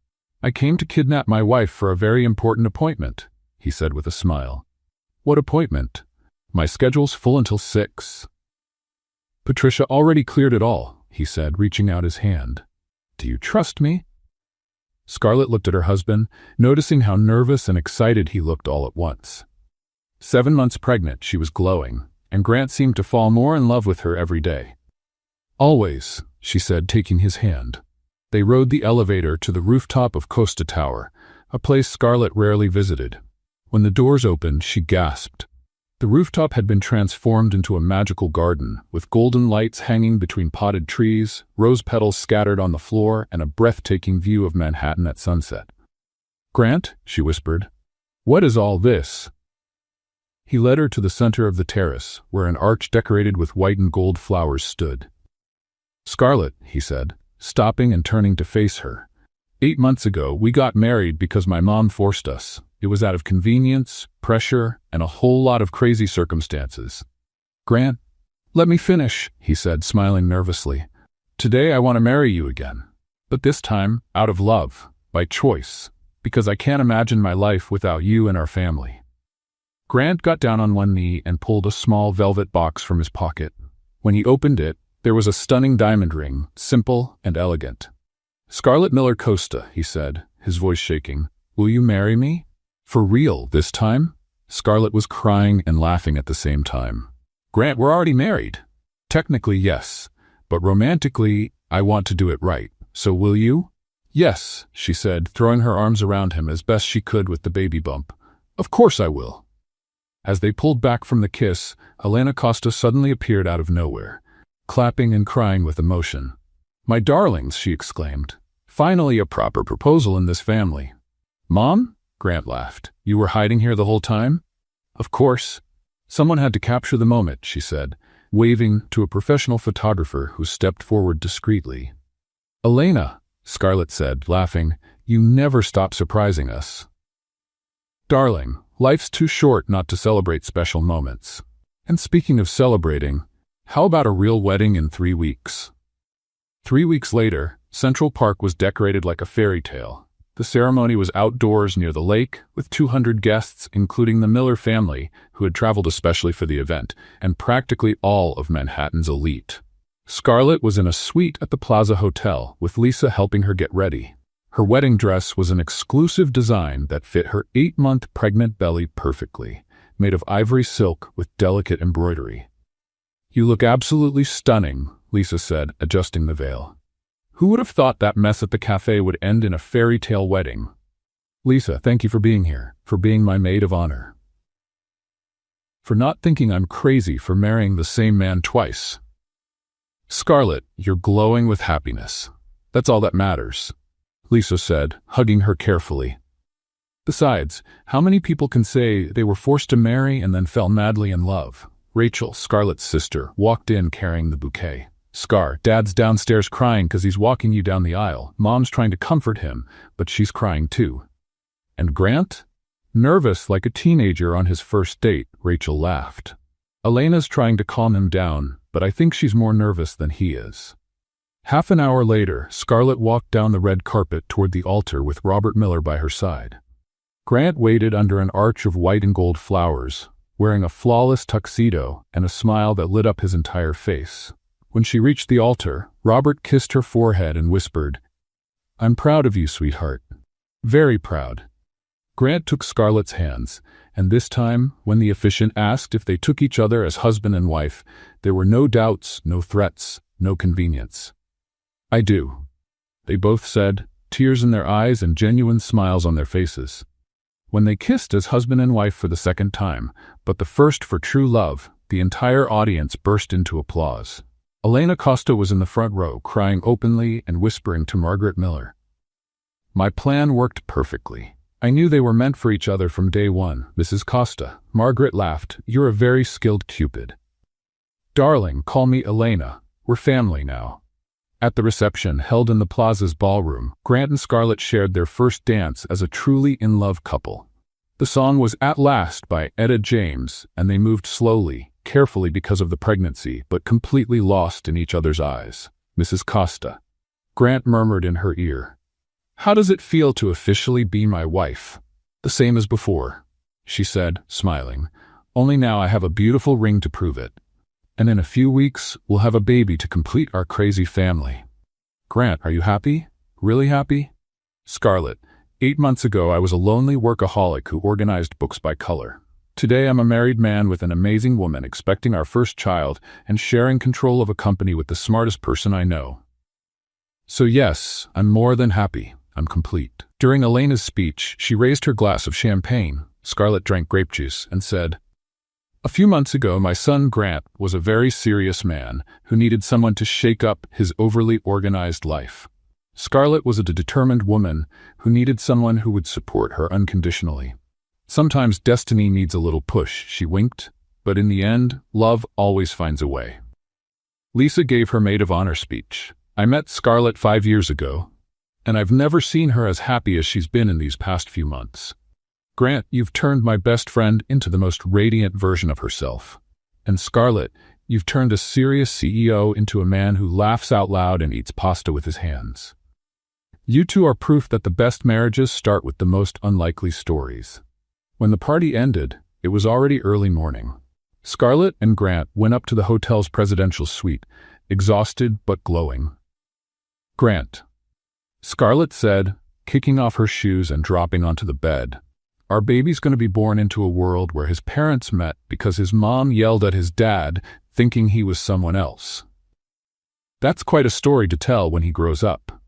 "I came to kidnap my wife for a very important appointment," he said with a smile. "What appointment?" "My schedule's full until 6. "Patricia already cleared it all," he said, reaching out his hand. "Do you trust me?" Scarlett looked at her husband, noticing how nervous and excited he looked all at once. 7 months pregnant, she was glowing, and Grant seemed to fall more in love with her every day. "Always," she said, taking his hand. They rode the elevator to the rooftop of Costa Tower, a place Scarlett rarely visited. When the doors opened, she gasped. The rooftop had been transformed into a magical garden, with golden lights hanging between potted trees, rose petals scattered on the floor, and a breathtaking view of Manhattan at sunset. "Grant," she whispered, "what is all this?" He led her to the center of the terrace, where an arch decorated with white and gold flowers stood. "Scarlett," he said, stopping and turning to face her. 8 months ago, we got married because my mom forced us. It was out of convenience, pressure, and a whole lot of crazy circumstances." "Grant, let me finish," he said, smiling nervously. "Today I want to marry you again. But this time, out of love, by choice, because I can't imagine my life without you and our family. Grant got down on one knee and pulled a small velvet box from his pocket. When he opened it, there was a stunning diamond ring, simple and elegant. "Scarlett Miller Costa," he said, his voice shaking. "Will you marry me? For real, this time?" Scarlett was crying and laughing at the same time. "Grant, we're already married." "Technically, yes, but romantically, I want to do it right. So will you?" "Yes," she said, throwing her arms around him as best she could with the baby bump. "Of course I will." As they pulled back from the kiss, Elena Costa suddenly appeared out of nowhere, clapping and crying with emotion. "My darlings," she exclaimed. "Finally a proper proposal in this family." "Mom?" Grant laughed. "You were hiding here the whole time?" "Of course. Someone had to capture the moment," she said, waving to a professional photographer who stepped forward discreetly. "Elena," Scarlett said, laughing, "you never stop surprising us." "Darling, life's too short not to celebrate special moments. And speaking of celebrating, how about a real wedding in 3 weeks?" 3 weeks later, Central Park was decorated like a fairy tale. The ceremony was outdoors near the lake, with 200 guests, including the Miller family, who had traveled especially for the event, and practically all of Manhattan's elite. Scarlett was in a suite at the Plaza Hotel, with Lisa helping her get ready. Her wedding dress was an exclusive design that fit her 8-month pregnant belly perfectly, made of ivory silk with delicate embroidery. "You look absolutely stunning," Lisa said, adjusting the veil. "Who would have thought that mess at the cafe would end in a fairy tale wedding?" "Lisa, thank you for being here, for being my maid of honor. For not thinking I'm crazy for marrying the same man twice. Scarlett, you're glowing with happiness. That's all that matters," Lisa said, hugging her carefully. "Besides, how many people can say they were forced to marry and then fell madly in love?" Rachel, Scarlett's sister, walked in carrying the bouquet. "Scar, Dad's downstairs crying because he's walking you down the aisle. Mom's trying to comfort him, but she's crying too." "And Grant?" "Nervous like a teenager on his first date," Rachel laughed. "Elena's trying to calm him down, but I think she's more nervous than he is." Half an hour later, Scarlett walked down the red carpet toward the altar with Robert Miller by her side. Grant waited under an arch of white and gold flowers, wearing a flawless tuxedo and a smile that lit up his entire face. When she reached the altar, Robert kissed her forehead and whispered, "I'm proud of you, sweetheart. Very proud." Grant took Scarlett's hands, and this time, when the officiant asked if they took each other as husband and wife, there were no doubts, no threats, no convenience. "I do," they both said, tears in their eyes and genuine smiles on their faces. When they kissed as husband and wife for the second time, but the first for true love, the entire audience burst into applause. Elena Costa was in the front row, crying openly and whispering to Margaret Miller. "My plan worked perfectly. I knew they were meant for each other from day one, Mrs. Costa." Margaret laughed. "You're a very skilled Cupid." "Darling, call me Elena. We're family now." At the reception, held in the Plaza's ballroom, Grant and Scarlett shared their first dance as a truly in-love couple. The song was At Last by Etta James, and they moved slowly, carefully because of the pregnancy, but completely lost in each other's eyes. "Mrs. Costa," Grant murmured in her ear, "how does it feel to officially be my wife?" "The same as before," she said, smiling. "Only now I have a beautiful ring to prove it. And in a few weeks, we'll have a baby to complete our crazy family." "Grant, are you happy? Really happy?" "Scarlett, 8 months ago I was a lonely workaholic who organized books by color. Today I'm a married man with an amazing woman expecting our first child and sharing control of a company with the smartest person I know. So yes, I'm more than happy. I'm complete." During Elena's speech, she raised her glass of champagne. Scarlett drank grape juice and said, "A few months ago, my son Grant was a very serious man who needed someone to shake up his overly organized life. Scarlett was a determined woman who needed someone who would support her unconditionally. Sometimes destiny needs a little push," she winked, "but in the end, love always finds a way." Lisa gave her maid of honor speech. "I met Scarlett 5 years ago, and I've never seen her as happy as she's been in these past few months. Grant, you've turned my best friend into the most radiant version of herself. And Scarlett, you've turned a serious CEO into a man who laughs out loud and eats pasta with his hands." You two are proof that the best marriages start with the most unlikely stories. When the party ended, it was already early morning. Scarlett and Grant went up to the hotel's presidential suite, exhausted but glowing. Grant. Scarlett said, kicking off her shoes and dropping onto the bed. Our baby's going to be born into a world where his parents met because his mom yelled at his dad, thinking he was someone else. That's quite a story to tell when he grows up.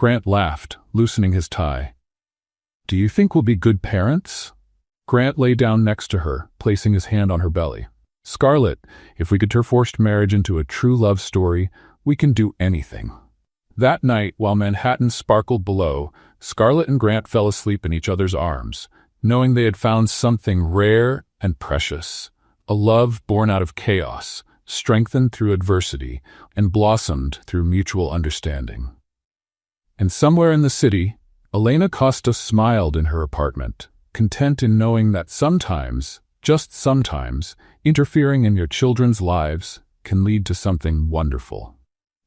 Grant laughed, loosening his tie. Do you think we'll be good parents? Grant lay down next to her, placing his hand on her belly. Scarlett, if we could turn forced marriage into a true love story, we can do anything. That night, while Manhattan sparkled below, Scarlett and Grant fell asleep in each other's arms, knowing they had found something rare and precious, a love born out of chaos, strengthened through adversity, and blossomed through mutual understanding. And somewhere in the city, Elena Costa smiled in her apartment, content in knowing that sometimes, just sometimes, interfering in your children's lives can lead to something wonderful.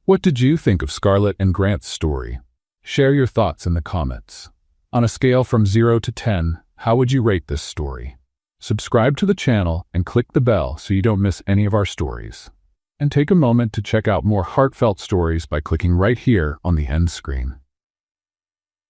What did you think of Scarlett and Grant's story? Share your thoughts in the comments. On a scale from 0 to 10, how would you rate this story? Subscribe to the channel and click the bell so you don't miss any of our stories. And take a moment to check out more heartfelt stories by clicking right here on the end screen.